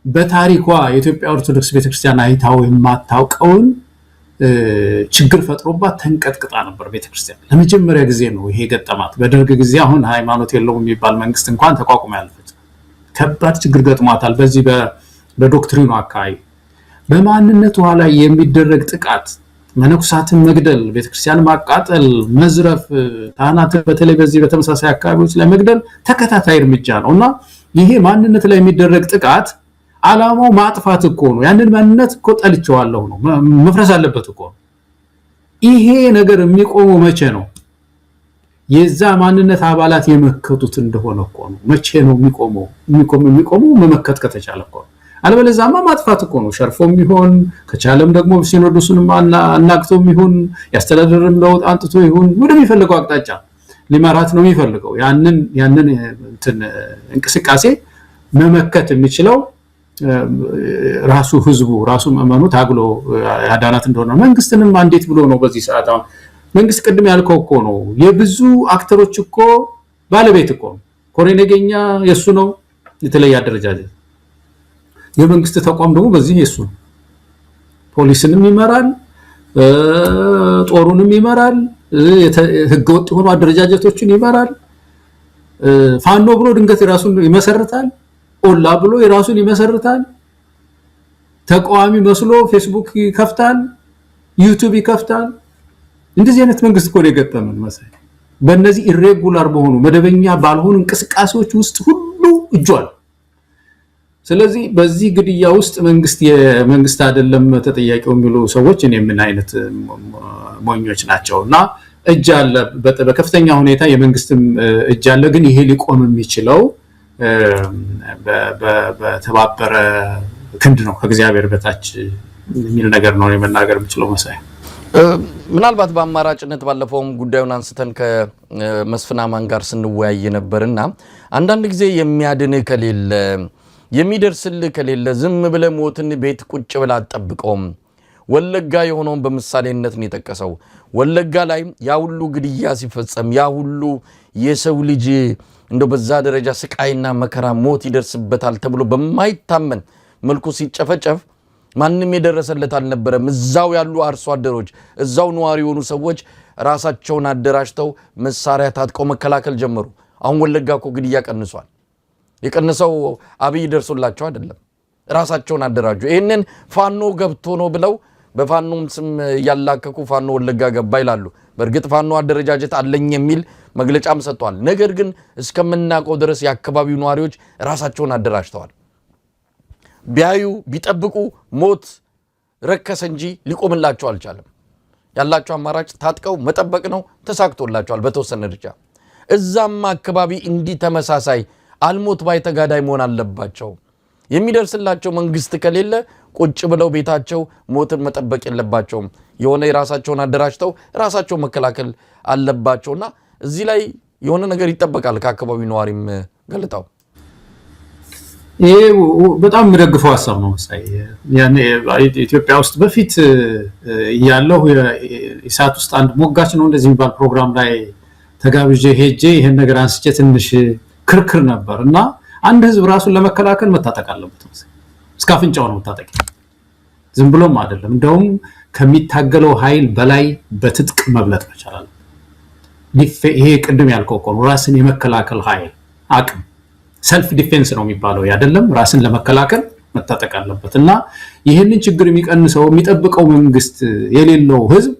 በታሪኳ የኢትዮጵያ ኦርቶዶክስ ቤተክርስቲያን አይታው የማታውቀውን ችግር ፈጥሮባት ተንቀጥቅጣ ነበር ቤተክርስቲያን። ለመጀመሪያ ጊዜ ነው ይሄ ገጠማት። በደርግ ጊዜ አሁን ሃይማኖት የለውም የሚባል መንግስት እንኳን ተቋቁሞ ያለፈች ከባድ ችግር ገጥሟታል። በዚህ በዶክትሪኑ አካባቢ በማንነቷ ላይ የሚደረግ ጥቃት፣ መነኩሳትን መግደል፣ ቤተክርስቲያን ማቃጠል፣ መዝረፍ፣ ካህናት በተለይ በዚህ በተመሳሳይ አካባቢዎች ላይ መግደል ተከታታይ እርምጃ ነውና ይሄ ማንነት ላይ የሚደረግ ጥቃት ዓላማው ማጥፋት እኮ ነው። ያንን ማንነት እኮ ጠልቼዋለሁ ነው፣ መፍረስ አለበት እኮ። ይሄ ነገር የሚቆመው መቼ ነው? የዛ ማንነት አባላት የመከቱት እንደሆነ እኮ ነው። መቼ ነው የሚቆመው? መመከት ከተቻለ እኮ። አለበለዚያማ ማጥፋት እኮ ነው። ሸርፎም ይሁን ከቻለም ደግሞ ሲኖዶሱንም አናግቶም ይሁን ያስተዳደርም ለውጥ አንጥቶ ይሁን ወደሚፈልገው አቅጣጫ ሊመራት ነው የሚፈልገው። ያንን እንቅስቃሴ መመከት የሚችለው ራሱ ህዝቡ ራሱ መመኑ ታግሎ ያዳናት እንደሆነ መንግስትንም እንዴት ብሎ ነው በዚህ ሰዓት አሁን መንግስት ቅድም ያልከው እኮ ነው የብዙ አክተሮች እኮ ባለቤት እኮ ነው። ኮሎኔል ነገኛ የሱ ነው የተለየ አደረጃጀት። የመንግስት ተቋም ደግሞ በዚህ የሱ ነው። ፖሊስንም ይመራል፣ ጦሩንም ይመራል፣ ህገወጥ የሆኑ አደረጃጀቶችን ይመራል። ፋኖ ብሎ ድንገት የራሱን ይመሰርታል፣ ኦላ ብሎ የራሱን ይመሰርታል። ተቋሚ መስሎ ፌስቡክ ይከፍታል፣ ዩቲዩብ ይከፍታል። እንደዚህ አይነት መንግስት እኮ ነው የገጠመን መሳይ። በእነዚህ ኢሬጉላር በሆኑ መደበኛ ባልሆኑ እንቅስቃሴዎች ውስጥ ሁሉ እጇል። ስለዚህ በዚህ ግድያ ውስጥ የመንግስት አይደለም ተጠያቂው የሚሉ ሰዎች እኔ ምን አይነት ሞኞች ናቸውና እጅ አለ፣ በከፍተኛ ሁኔታ የመንግስትም እጅ አለ። ግን ይሄ ሊቆም የሚችለው በተባበረ ክንድ ነው ከእግዚአብሔር በታች የሚል ነገር ነው የመናገር የምችለው መሳይ። ምናልባት በአማራጭነት ባለፈውም ጉዳዩን አንስተን ከመስፍን አማን ጋር ስንወያይ ነበርና አንዳንድ ጊዜ የሚያድንህ ከሌለ የሚደርስልህ ከሌለ ዝም ብለህ ሞትን ቤት ቁጭ ብለህ አትጠብቀውም። ወለጋ የሆነውን በምሳሌነት ነው የጠቀሰው። ወለጋ ላይ ያ ሁሉ ግድያ ሲፈጸም ያ ሁሉ የሰው ልጅ እንደው በዛ ደረጃ ስቃይና መከራ ሞት ይደርስበታል ተብሎ በማይታመን መልኩ ሲጨፈጨፍ ማንም የደረሰለት አልነበረም። እዛው ያሉ አርሶ አደሮች እዛው ነዋሪ የሆኑ ሰዎች ራሳቸውን አደራጅተው መሳሪያ ታጥቀው መከላከል ጀመሩ። አሁን ወለጋ እኮ ግድያ ቀንሷል። የቀነሰው አብይ ደርሶላቸው አይደለም፣ ራሳቸውን አደራጁ። ይህንን ፋኖ ገብቶ ነው ብለው በፋኖም ስም ያላከኩ ፋኖ ወለጋ ገባ ይላሉ። በእርግጥ ፋኖ አደረጃጀት አለኝ የሚል መግለጫም ሰጥቷል። ነገር ግን እስከምናውቀው ድረስ የአካባቢው ነዋሪዎች ራሳቸውን አደራጅተዋል። ቢያዩ ቢጠብቁ ሞት ረከሰ እንጂ ሊቆምላቸው አልቻለም። ያላቸው አማራጭ ታጥቀው መጠበቅ ነው። ተሳክቶላቸዋል በተወሰነ ደረጃ። እዛም አካባቢ እንዲህ ተመሳሳይ አልሞት ባይ ተጋዳይ መሆን አለባቸው። የሚደርስላቸው መንግስት ከሌለ ቁጭ ብለው ቤታቸው ሞትን መጠበቅ የለባቸውም። የሆነ የራሳቸውን አደራጅተው ራሳቸው መከላከል አለባቸውና እዚህ ላይ የሆነ ነገር ይጠበቃል ከአካባቢው ነዋሪም ገልጣው። ይሄ በጣም የምደግፈው ሐሳብ ነው መሳይ። ያኔ ኢትዮጵያ ውስጥ በፊት ያለው ኢሳት ውስጥ አንድ ሞጋች ነው እንደዚህ የሚባል ፕሮግራም ላይ ተጋብዤ ሄጄ ይሄን ነገር አንስቼ ትንሽ ክርክር ነበር እና አንድ ህዝብ ራሱን ለመከላከል መታጠቅ አለበት መሳይ። እስከ አፍንጫው ነው መታጠቅ፣ ዝም ብሎም አይደለም። እንደውም ከሚታገለው ኃይል በላይ በትጥቅ መብለጥ መቻል አለ። ይሄ ቅድም ያልከው እኮ ነው ራስን የመከላከል ኃይል አቅም ሰልፍ ዲፌንስ ነው የሚባለው አይደለም። ራስን ለመከላከል መታጠቅ አለበት እና ይህንን ችግር የሚቀንሰው የሚጠብቀው መንግስት የሌለው ህዝብ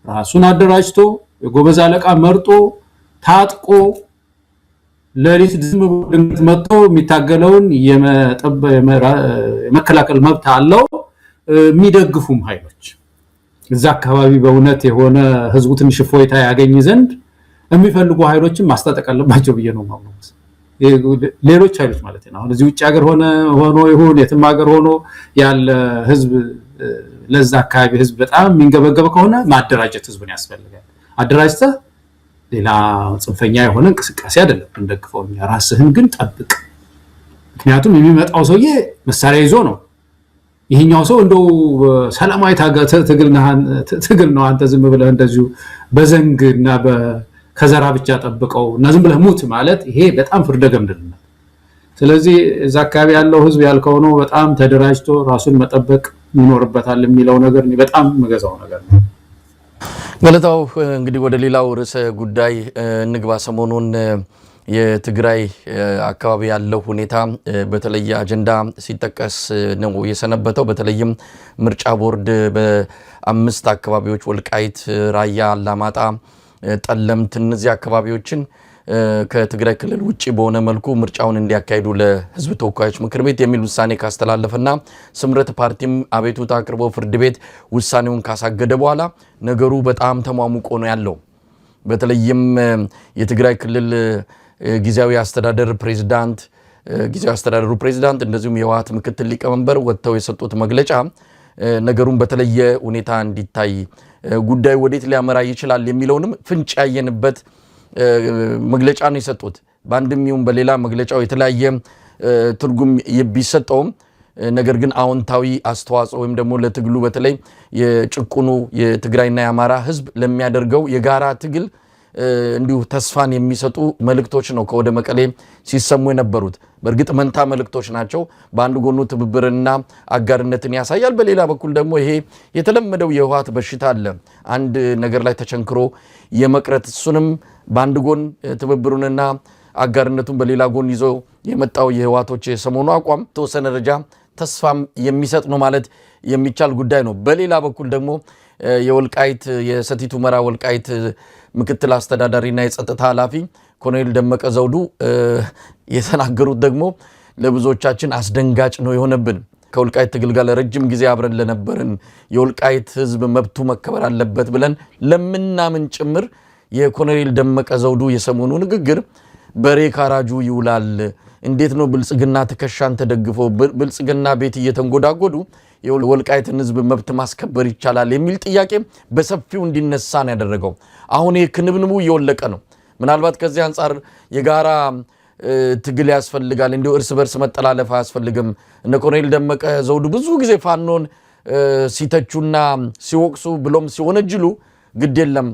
ራሱን አደራጅቶ የጎበዝ አለቃ መርጦ ታጥቆ ለሊት ዝም ብሎ ድንገት መጥቶ የሚታገለውን የመከላከል መብት አለው። የሚደግፉም ኃይሎች እዛ አካባቢ በእውነት የሆነ ህዝቡ ትንሽ እፎይታ ያገኝ ዘንድ የሚፈልጉ ኃይሎችን ማስታጠቅ አለባቸው ብዬ ነው የማምነው። ሌሎች ኃይሎች ማለት ነው። አሁን እዚህ ውጭ ሀገር ሆኖ ይሁን የትም ሀገር ሆኖ ያለ ህዝብ ለዛ አካባቢ ህዝብ በጣም የሚንገበገበ ከሆነ ማደራጀት ህዝብን ያስፈልጋል። አደራጅተህ ሌላ ጽንፈኛ የሆነ እንቅስቃሴ አይደለም እንደግፈው፣ ራስህን ግን ጠብቅ። ምክንያቱም የሚመጣው ሰውዬ መሳሪያ ይዞ ነው። ይሄኛው ሰው እንደው ሰላማዊ ትግል ነው። አንተ ዝም ብለህ እንደዚሁ በዘንግና ከዘራ ብቻ ጠብቀው እና ዝም ብለህ ሙት ማለት ይሄ በጣም ፍርደ ገምድልነት። ስለዚህ እዛ አካባቢ ያለው ህዝብ ያልከው ነው በጣም ተደራጅቶ ራሱን መጠበቅ ይኖርበታል የሚለው ነገር በጣም መገዛው ነገር ነው። ገለታው እንግዲህ ወደ ሌላው ርዕሰ ጉዳይ እንግባ። ሰሞኑን የትግራይ አካባቢ ያለው ሁኔታ በተለየ አጀንዳ ሲጠቀስ ነው የሰነበተው። በተለይም ምርጫ ቦርድ በ5 አካባቢዎች ወልቃይት፣ ራያ፣ አላማጣ፣ ጠለምት እነዚህ አካባቢዎችን ከትግራይ ክልል ውጪ በሆነ መልኩ ምርጫውን እንዲያካሂዱ ለህዝብ ተወካዮች ምክር ቤት የሚል ውሳኔ ካስተላለፈና ስምረት ፓርቲም አቤቱታ አቅርቦ ፍርድ ቤት ውሳኔውን ካሳገደ በኋላ ነገሩ በጣም ተሟሙቆ ነው ያለው። በተለይም የትግራይ ክልል ጊዜያዊ አስተዳደሩ ፕሬዝዳንት እንደዚሁም የህወሓት ምክትል ሊቀመንበር ወጥተው የሰጡት መግለጫ ነገሩን በተለየ ሁኔታ እንዲታይ ጉዳዩ ወዴት ሊያመራ ይችላል የሚለውንም ፍንጭ ያየንበት መግለጫ ነው የሰጡት። በአንድም ይሁን በሌላ መግለጫው የተለያየ ትርጉም ቢሰጠውም ነገር ግን አዎንታዊ አስተዋጽኦ ወይም ደግሞ ለትግሉ በተለይ የጭቁኑ የትግራይና የአማራ ህዝብ ለሚያደርገው የጋራ ትግል እንዲሁ ተስፋን የሚሰጡ መልእክቶች ነው ከወደ መቀሌ ሲሰሙ የነበሩት። በእርግጥ መንታ መልእክቶች ናቸው። በአንድ ጎኑ ትብብርና አጋርነትን ያሳያል፣ በሌላ በኩል ደግሞ ይሄ የተለመደው የህወሓት በሽታ አለ፣ አንድ ነገር ላይ ተቸንክሮ የመቅረት እሱንም በአንድ ጎን ትብብሩንና አጋርነቱን በሌላ ጎን ይዞ የመጣው የህወሓቶች የሰሞኑ አቋም ተወሰነ ደረጃ ተስፋም የሚሰጥ ነው ማለት የሚቻል ጉዳይ ነው። በሌላ በኩል ደግሞ የወልቃይት የሰቲት ሁመራ ወልቃይት ምክትል አስተዳዳሪና የጸጥታ ኃላፊ ኮሎኔል ደመቀ ዘውዱ የተናገሩት ደግሞ ለብዙዎቻችን አስደንጋጭ ነው የሆነብን። ከወልቃይት ትግል ጋር ለረጅም ጊዜ አብረን ለነበርን የወልቃይት ህዝብ መብቱ መከበር አለበት ብለን ለምናምን ጭምር የኮሎኔል ደመቀ ዘውዱ የሰሞኑ ንግግር በሬ ካራጁ ይውላል፣ እንዴት ነው ብልጽግና ትከሻን ተደግፎ ብልጽግና ቤት እየተንጎዳጎዱ የወልቃይትን ህዝብ መብት ማስከበር ይቻላል የሚል ጥያቄ በሰፊው እንዲነሳ ነው ያደረገው። አሁን የክንብንቡ እየወለቀ ነው። ምናልባት ከዚህ አንጻር የጋራ ትግል ያስፈልጋል፣ እንዲሁ እርስ በርስ መጠላለፍ አያስፈልግም። እነ ኮሎኔል ደመቀ ዘውዱ ብዙ ጊዜ ፋኖን ሲተቹና ሲወቅሱ ብሎም ሲወነጅሉ ግድ የለም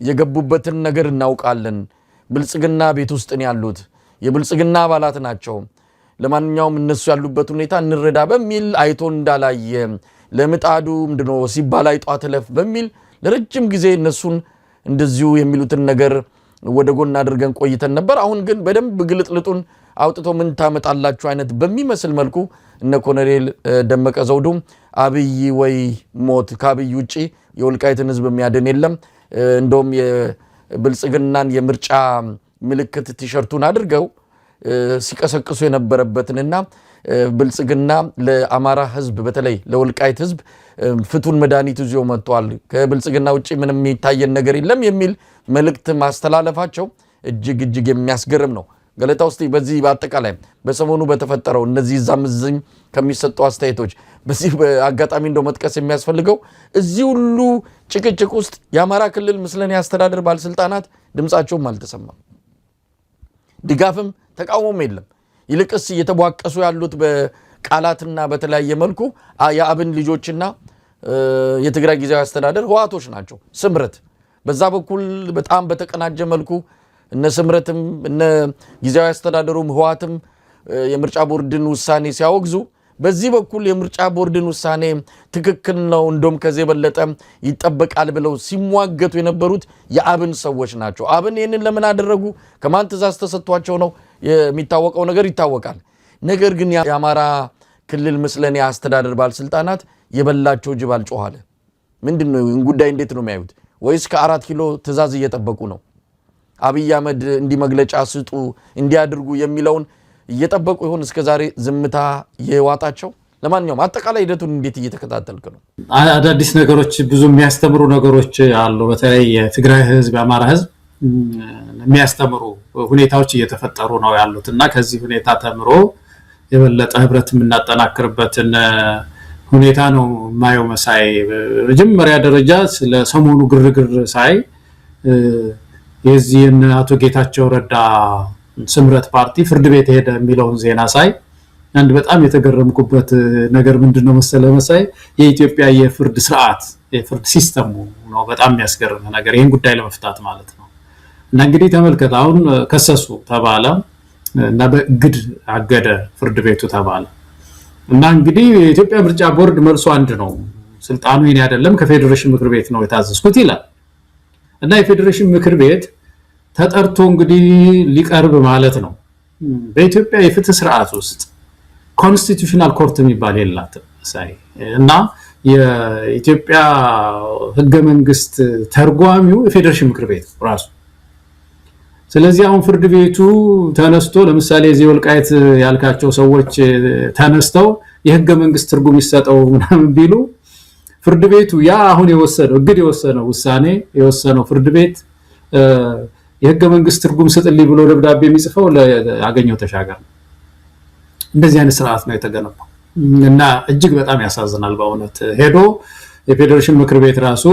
የገቡበትን ነገር እናውቃለን፣ ብልጽግና ቤት ውስጥ ነው ያሉት፣ የብልጽግና አባላት ናቸው፣ ለማንኛውም እነሱ ያሉበት ሁኔታ እንረዳ በሚል አይቶ እንዳላየ ለምጣዱ ምንድነው ሲባል አይጧት ለፍ በሚል ለረጅም ጊዜ እነሱን እንደዚሁ የሚሉትን ነገር ወደ ጎን አድርገን ቆይተን ነበር። አሁን ግን በደንብ ግልጥልጡን አውጥቶ ምን ታመጣላችሁ አይነት በሚመስል መልኩ እነ ኮሎኔል ደመቀ ዘውዱ አብይ ወይ ሞት፣ ከአብይ ውጪ የወልቃይትን ህዝብ የሚያድን የለም፣ እንደውም የብልጽግናን የምርጫ ምልክት ቲሸርቱን አድርገው ሲቀሰቅሱ የነበረበትንና ብልጽግና ለአማራ ህዝብ በተለይ ለወልቃይት ህዝብ ፍቱን መድኃኒት ይዞ መጥቷል፣ ከብልጽግና ውጪ ምንም የሚታየን ነገር የለም የሚል መልእክት ማስተላለፋቸው እጅግ እጅግ የሚያስገርም ነው። ገለታ ውስጥ በዚህ በአጠቃላይ በሰሞኑ በተፈጠረው እነዚህ ዛምዝም ከሚሰጡ አስተያየቶች በዚህ በአጋጣሚ እንደው መጥቀስ የሚያስፈልገው እዚህ ሁሉ ጭቅጭቅ ውስጥ የአማራ ክልል ምስለኔ አስተዳደር ባለስልጣናት ድምጻቸውም አልተሰማም፣ ድጋፍም ተቃውሞም የለም። ይልቅስ እየተቧቀሱ ያሉት በቃላትና በተለያየ መልኩ የአብን ልጆችና የትግራይ ጊዜያዊ አስተዳደር ህወሓቶች ናቸው። ስምረት በዛ በኩል በጣም በተቀናጀ መልኩ እነ ስምረትም እነ ጊዜያዊ አስተዳደሩም ህወሓትም የምርጫ ቦርድን ውሳኔ ሲያወግዙ፣ በዚህ በኩል የምርጫ ቦርድን ውሳኔ ትክክል ነው እንደም ከዚህ በለጠ ይጠበቃል ብለው ሲሟገቱ የነበሩት የአብን ሰዎች ናቸው። አብን ይህንን ለምን አደረጉ? ከማን ትእዛዝ ተሰጥቷቸው ነው የሚታወቀው ነገር ይታወቃል። ነገር ግን የአማራ ክልል ምስለኔ አስተዳደር ባለስልጣናት የበላቸው ጅብ አልጮኻለ። ምንድነው ጉዳይ? እንዴት ነው የሚያዩት? ወይስ ከ4 ኪሎ ትእዛዝ እየጠበቁ ነው? አብይ አህመድ እንዲመግለጫ ስጡ እንዲያድርጉ የሚለውን እየጠበቁ ይሆን እስከዛሬ ዝምታ የዋጣቸው? ለማንኛውም አጠቃላይ ሂደቱን እንዴት እየተከታተልክ ነው? አዳዲስ ነገሮች ብዙ የሚያስተምሩ ነገሮች አሉ። በተለይ የትግራይ ህዝብ የአማራ ህዝብ የሚያስተምሩ ሁኔታዎች እየተፈጠሩ ነው ያሉት እና ከዚህ ሁኔታ ተምሮ የበለጠ ህብረት የምናጠናክርበትን ሁኔታ ነው ማየው። መሳይ በመጀመሪያ ደረጃ ስለ ሰሞኑ ግርግር ሳይ የዚህን አቶ ጌታቸው ረዳ ስምረት ፓርቲ ፍርድ ቤት ሄደ የሚለውን ዜና ሳይ አንድ በጣም የተገረምኩበት ነገር ምንድነው መሳይ የኢትዮጵያ የፍርድ ስርዓት የፍርድ ሲስተሙ ነው በጣም የሚያስገርም ነገር፣ ይሄን ጉዳይ ለመፍታት ማለት ነው። እና እንግዲህ ተመልከት፣ አሁን ከሰሱ ተባለ እና በእግድ አገደ ፍርድ ቤቱ ተባለ እና እንግዲህ የኢትዮጵያ ምርጫ ቦርድ መልሶ አንድ ነው፣ ስልጣኑ የኔ አይደለም ከፌዴሬሽን ምክር ቤት ነው የታዘዝኩት ይላል። እና የፌዴሬሽን ምክር ቤት ተጠርቶ እንግዲህ ሊቀርብ ማለት ነው። በኢትዮጵያ የፍትህ ስርዓት ውስጥ ኮንስቲቱሽናል ኮርት የሚባል የላትም ሳይ እና የኢትዮጵያ ህገ መንግስት ተርጓሚው የፌዴሬሽን ምክር ቤት ራሱ። ስለዚህ አሁን ፍርድ ቤቱ ተነስቶ ለምሳሌ እዚህ ወልቃይት ያልካቸው ሰዎች ተነስተው የህገ መንግስት ትርጉም ይሰጠው ምናምን ቢሉ ፍርድ ቤቱ ያ አሁን ውሳኔ የወሰነው ፍርድ ቤት የህገ መንግስት ትርጉም ስጥልኝ ብሎ ደብዳቤ የሚጽፈው ለአገኘው ተሻገር ነው። እንደዚህ አይነት ስርዓት ነው የተገነባው እና እጅግ በጣም ያሳዝናል በእውነት። ሄዶ የፌዴሬሽን ምክር ቤት ራሱ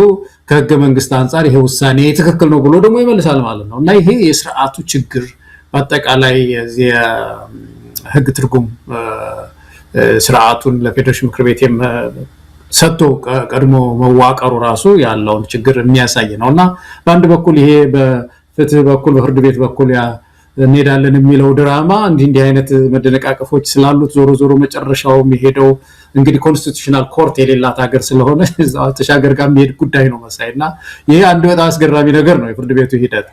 ከህገ መንግስት አንፃር ይሄ ውሳኔ ትክክል ነው ብሎ ደግሞ ይመልሳል ማለት ነው። እና ይሄ የስርዓቱ ችግር በአጠቃላይ የህግ ትርጉም ስርዓቱን ለፌዴሬሽን ምክር ቤት ሰጥቶ ቀድሞ መዋቀሩ ራሱ ያለውን ችግር የሚያሳይ ነውና በአንድ በኩል ይሄ በፍትህ በኩል በፍርድ ቤት በኩል እንሄዳለን የሚለው ድራማ እንዲህ አይነት መደነቃቀፎች ስላሉት ዞሮ መጨረሻው የሚሄደው እንግዲህ ኮንስቲቱሽናል ኮርት የሌላት ሀገር ስለሆነ ተሻገር ጋር የሚሄድ ጉዳይ ነው መሳይና ይሄ አንድ በጣም አስገራሚ ነገር ነው የፍርድ ቤቱ ሂደት።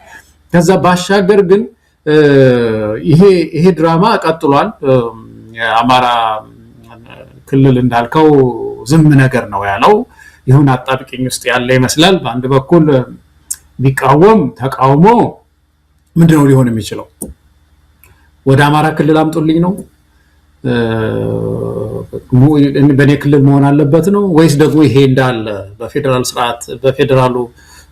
ከዛ ባሻገር ግን ይሄ ድራማ ቀጥሏል። የአማራ ክልል እንዳልከው ዝም ነገር ነው ያለው። ይሁን አጣብቂኝ ውስጥ ያለ ይመስላል። በአንድ በኩል ቢቃወም ተቃውሞ ምንድነው ሊሆን የሚችለው? ወደ አማራ ክልል አምጡልኝ ነው? በኔ ክልል መሆን አለበት ነው ወይስ ደግሞ ይሄ እንዳለ በፌደራል ስርዓት በፌደራሉ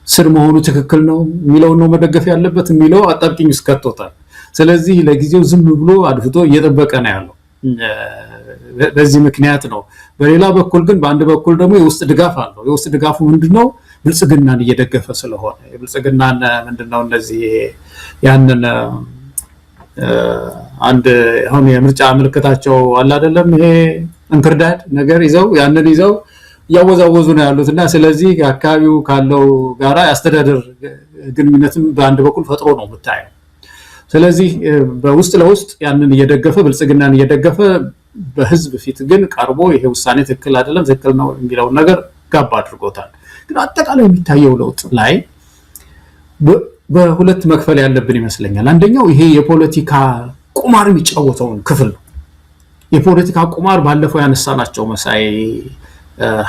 ስር መሆኑ ትክክል ነው የሚለው ነው መደገፍ ያለበት የሚለው አጣብቂኝ ውስጥ ከቶታል። ስለዚህ ለጊዜው ዝም ብሎ አድፍጦ እየጠበቀ ነው ያለው። በዚህ ምክንያት ነው። በሌላ በኩል ግን በአንድ በኩል ደግሞ የውስጥ ድጋፍ አለው። የውስጥ ድጋፉ ምንድነው? ብልጽግናን እየደገፈ ስለሆነ የብልጽግናን ምንድነው እነዚህ ያንን አንድ አሁን የምርጫ ምልክታቸው አለ አይደለም ይሄ እንክርዳድ ነገር ይዘው ያንን ይዘው ያወዛወዙ ነው ያሉትና ስለዚህ አካባቢው ካለው ጋራ ያስተዳደር ግንኙነትም በአንድ በኩል ፈጥሮ ነው የምታየው። ስለዚህ በውስጥ ለውስጥ ያንን እየደገፈ ብልጽግናን እየደገፈ በህዝብ ፊት ግን ቀርቦ ይሄ ውሳኔ ትክክል አይደለም ትክክል ነው የሚለው ነገር ጋባ አድርጎታል። ግን አጠቃላይ የሚታየው ለውጥ ላይ በሁለት መክፈል ያለብን ይመስለኛል። አንደኛው ይሄ የፖለቲካ ቁማር የሚጫወተውን ክፍል ነው። የፖለቲካ ቁማር ባለፈው ያነሳናቸው መሳይ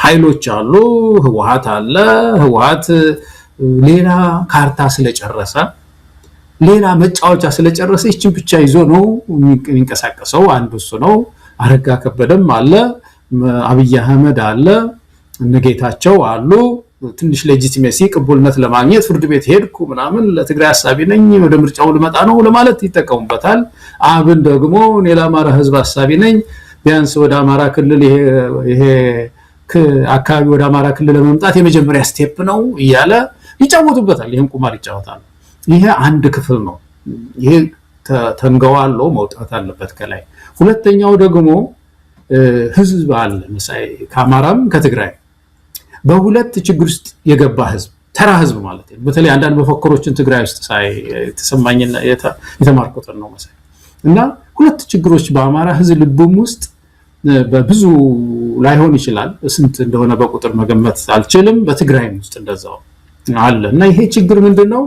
ኃይሎች አሉ። ህወሓት አለ። ህወሓት ሌላ ካርታ ስለጨረሰ ሌላ መጫወቻ ስለጨረሰ ይችን ብቻ ይዞ ነው የሚንቀሳቀሰው። አንዱ እሱ ነው። አረጋ ከበደም አለ፣ አብይ አህመድ አለ፣ እነጌታቸው አሉ። ትንሽ ሌጂቲሜሲ ቅቡልነት ለማግኘት ፍርድ ቤት ሄድኩ ምናምን ለትግራይ ሐሳቢ ነኝ ወደ ምርጫው ልመጣ ነው ለማለት ይጠቀሙበታል። አብን ደግሞ እኔ ለአማራ ህዝብ ሐሳቢ ነኝ ቢያንስ ወደ አማራ ክልል ይሄ አካባቢ ወደ አማራ ክልል ለመምጣት የመጀመሪያ ስቴፕ ነው እያለ ይጫወቱበታል። ይሄን ቁማር ይጫወታል። ይሄ አንድ ክፍል ነው። ይሄ ተንገዋሎ መውጣት አለበት ከላይ። ሁለተኛው ደግሞ ህዝብ አለ መሳይ ከአማራም ከትግራይ በሁለት ችግር ውስጥ የገባ ህዝብ ተራ ህዝብ ማለት ነው። በተለይ አንዳንድ መፈክሮችን ትግራይ ውስጥ ሳይ ተሰማኝና የተማርኩት ነው መሳይ እና ሁለት ችግሮች በአማራ ህዝብ ልብም ውስጥ በብዙ ላይሆን ይችላል ስንት እንደሆነ በቁጥር መገመት አልችልም። በትግራይም ውስጥ እንደዛው አለ እና ይሄ ችግር ምንድነው?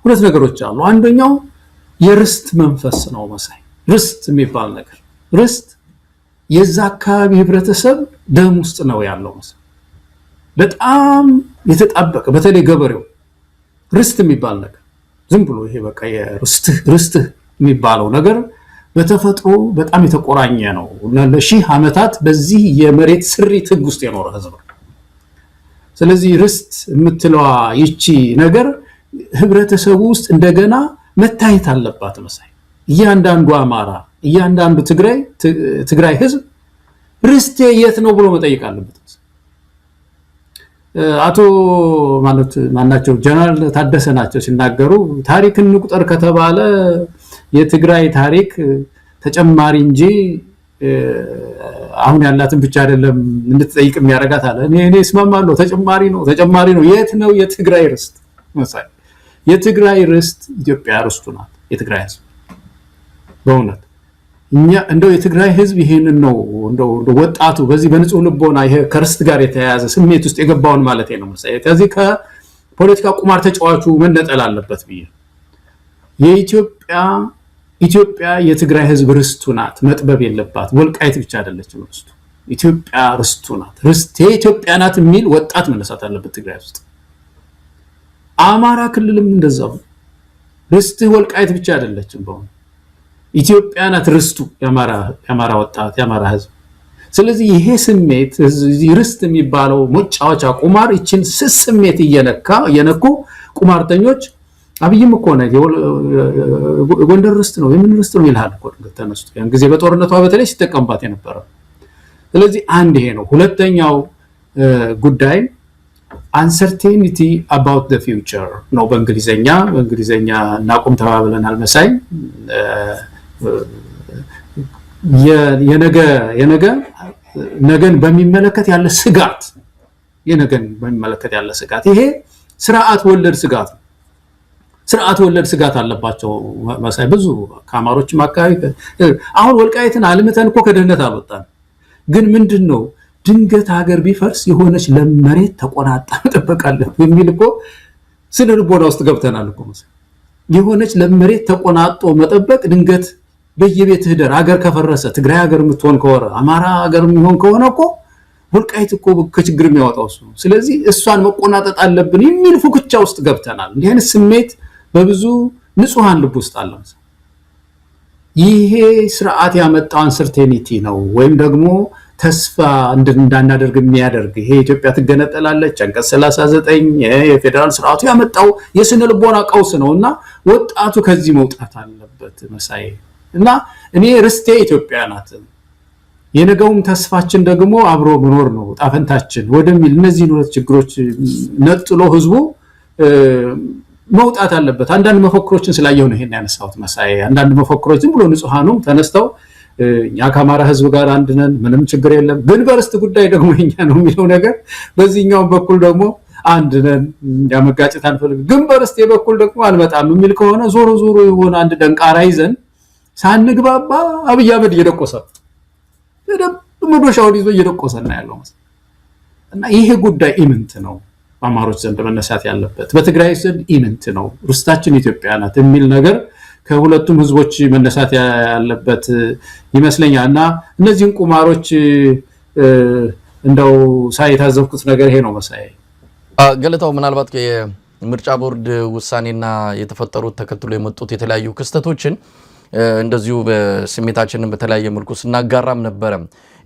ሁለት ነገሮች አሉ። አንደኛው የርስት መንፈስ ነው መሳይ። ርስት የሚባል ነገር ርስት የዛ አካባቢ ህብረተሰብ ደም ውስጥ ነው ያለው መሳይ። በጣም የተጣበቀ በተለይ ገበሬው ርስት የሚባል ነገር ዝም ብሎ ይሄ በቃ ርስት የሚባለው ነገር በተፈጥሮ በጣም የተቆራኘ ነው እና ለሺህ ዓመታት በዚህ የመሬት ስሪት ህግ ውስጥ የኖረ ህዝብ ነው። ስለዚህ ርስት የምትለዋ ይቺ ነገር ህብረተሰቡ ውስጥ እንደገና መታየት አለባት መሳይ። እያንዳንዱ አማራ እያንዳንዱ ትግራይ ህዝብ ርስቴ የት ነው ብሎ መጠየቅ አለበት። አቶ ማናቸው ጀነራል ታደሰ ናቸው ሲናገሩ ታሪክን እንቁጠር ከተባለ የትግራይ ታሪክ ተጨማሪ እንጂ አሁን ያላትን ብቻ አይደለም እንድትጠይቅ የሚያረጋት አለ። እኔ እስማማለሁ። ተጨማሪ ነው። የት ነው የትግራይ ርስት መሳይ? የትግራይ ርስት ኢትዮጵያ ርስቱ ናት። የትግራይ ህዝብ በእውነት እኛ እንደው የትግራይ ህዝብ ይሄንን ነው እንደው ወጣቱ በዚህ በንጹህ ልቦና ይሄ ከርስት ጋር የተያያዘ ስሜት ውስጥ የገባውን ማለት ነው መሳይ። ከዚህ ከፖለቲካ ቁማር ተጫዋቹ መነጠል አለበት ብዬ ኢትዮጵያ የትግራይ ህዝብ ርስቱ ናት። መጥበብ የለባት። ወልቃይት ብቻ አይደለችም ርስቱ። ኢትዮጵያ ርስቱ ናት። ርስቴ ኢትዮጵያ ናት የሚል ወጣት መነሳት አለበት ትግራይ ውስጥ። አማራ ክልልም እንደዛው ርስት ወልቃይት ብቻ አይደለችም በእውነት ኢትዮጵያ ናት ርስቱ የአማራ ወጣት የአማራ ህዝብ። ስለዚህ ይሄ ስሜት ርስት የሚባለው መጫወቻ ቁማር ይችን ስሜት እየነኩ ቁማርተኞች አብይም እኮ ነው ጎንደር ርስት ነው የምን ርስት ነው ይላል እኮ ተነስቶ ያን ጊዜ በጦርነቷ በተለይ ሲጠቀምባት የነበረው። ስለዚህ አንድ ይሄ ነው። ሁለተኛው ጉዳይ uncertainty about the future ነው በእንግሊዘኛ እናቆም ተባብለናል መሳይ። ነገን በሚመለከት ያለ ስጋት ይሄ ስርዓት ወለድ ስጋት አለባቸው መሳይ ብዙ ከአማሮችም አካባቢ አሁን ወልቃይትን አልምተን እኮ ከድህነት አልወጣን ግን ምንድነው ድንገት ሀገር ቢፈርስ የሆነች ለመሬት ተቆናጣ ተጠበቃለህ የሚል እኮ ስለ ልቦና ውስጥ ገብተናል እኮ መሳይ የሆነች ለመሬት ተቆናጦ መጠበቅ ድንገት በየቤትህ ደር ሀገር ከፈረሰ ትግራይ ሀገር የምትሆን ከሆነ አማራ ሀገር የሚሆን ከሆነ እኮ ወልቃይት እኮ ከችግር የሚያወጣው እሱ ስለዚህ እሷን መቆናጠጥ አለብን የሚል ፉክቻ ውስጥ ገብተናል እንዲህ አይነት ስሜት በብዙ ንጹሃን ልብ ውስጥ አለ ይሄ ስርዓት ያመጣው አንሰርቴኒቲ ነው ወይም ደግሞ ተስፋ እንዳናደርግ የሚያደርግ ይሄ ኢትዮጵያ ትገነጠላለች አንቀጽ 39 የፌደራል ስርዓቱ ያመጣው የስነ ልቦና ቀውስ ነውና ወጣቱ ከዚህ መውጣት አለበት መሳይ እና እኔ ርስቴ ኢትዮጵያ ናት የነገውም ተስፋችን ደግሞ አብሮ መኖር ነው ጣፈንታችን ወደሚል እነዚህ ሁለት ችግሮች ነጥሎ ህዝቡ መውጣት አለበት አንዳንድ መፈክሮችን ስላየው ነው ይሄን ያነሳሁት መሳይ አንዳንድ መፈክሮች ዝም ብሎ ንጹሃኑ ተነስተው ያ ከአማራ ህዝብ ጋር አንድ ነን ምንም ችግር የለም ግን በርስት ጉዳይ ደግሞ የኛ ነው የሚለው ነገር በዚህኛው በኩል ደግሞ አንድ ነን ያመጋጨት አንፈልግ ግን በርስት የበኩል ደግሞ አልመጣም የሚል ከሆነ ዞሮ የሆነ አንድ ደንቃራ ይዘን ሳንግባባ አብይ አህመድ እየደቆሰ መዶሻውን ይዞ እየደቆሰና ያለው እና ይሄ ጉዳይ ኢምንት ነው በአማሮች ዘንድ መነሳት ያለበት በትግራይ ዘንድ ኢምንት ነው ርስታችን ኢትዮጵያ ናት የሚል ነገር ከሁለቱም ህዝቦች መነሳት ያለበት ይመስለኛልና እነዚህን ቁማሮች እንደው ሳይታዘብኩት ነገር ይሄ ነው መሳይ ገለታው ምናልባት የምርጫ ቦርድ ውሳኔና የተፈጠሩት ተከትሎ የመጡት የተለያዩ ክስተቶችን እንደዚሁ በስሜታችንን በተለያየ መልኩ ስናጋራም ነበረ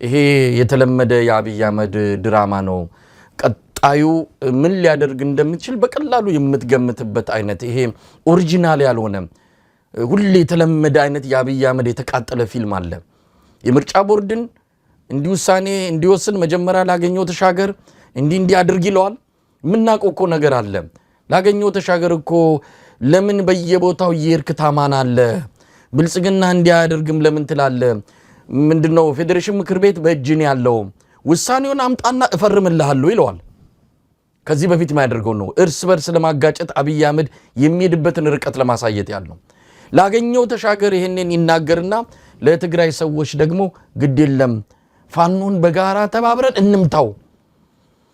ይሄ የተለመደ የአብይ አህመድ ድራማ ነው ቀጣዩ ምን ሊያደርግ እንደሚችል በቀላሉ የምትገምትበት አይነት ይሄ ኦሪጂናል ያልሆነ ሁሌ የተለመደ አይነት የአብይ አህመድ የተቃጠለ ፊልም አለ የምርጫ ቦርድን እንዲውሳኔ እንዲወስን መጀመሪያ ላገኘው ተሻገር እንዲ አድርግ ይለዋል ምናቀው እኮ ነገር አለ ላገኘው ተሻገር እኮ ለምን በየቦታው ይርክ ታማና አለ ብልጽግና እንዲያደርግም ለምን ትላለ ምንድነው ፌዴሬሽን ምክር ቤት በእጅን ያለው ውሳኔውን አምጣና እፈርምልሃለሁ ይለዋል ከዚህ በፊት ማያደርገው ነው እርስ በርስ ለማጋጨት አብይ አህመድ የሚሄድበትን ርቀት ለማሳየት ያለው ላገኘው ተሻገር ይሄንን ይናገርና ለትግራይ ሰዎች ደግሞ ግድ የለም ፋኖን በጋራ ተባብረን እንምታው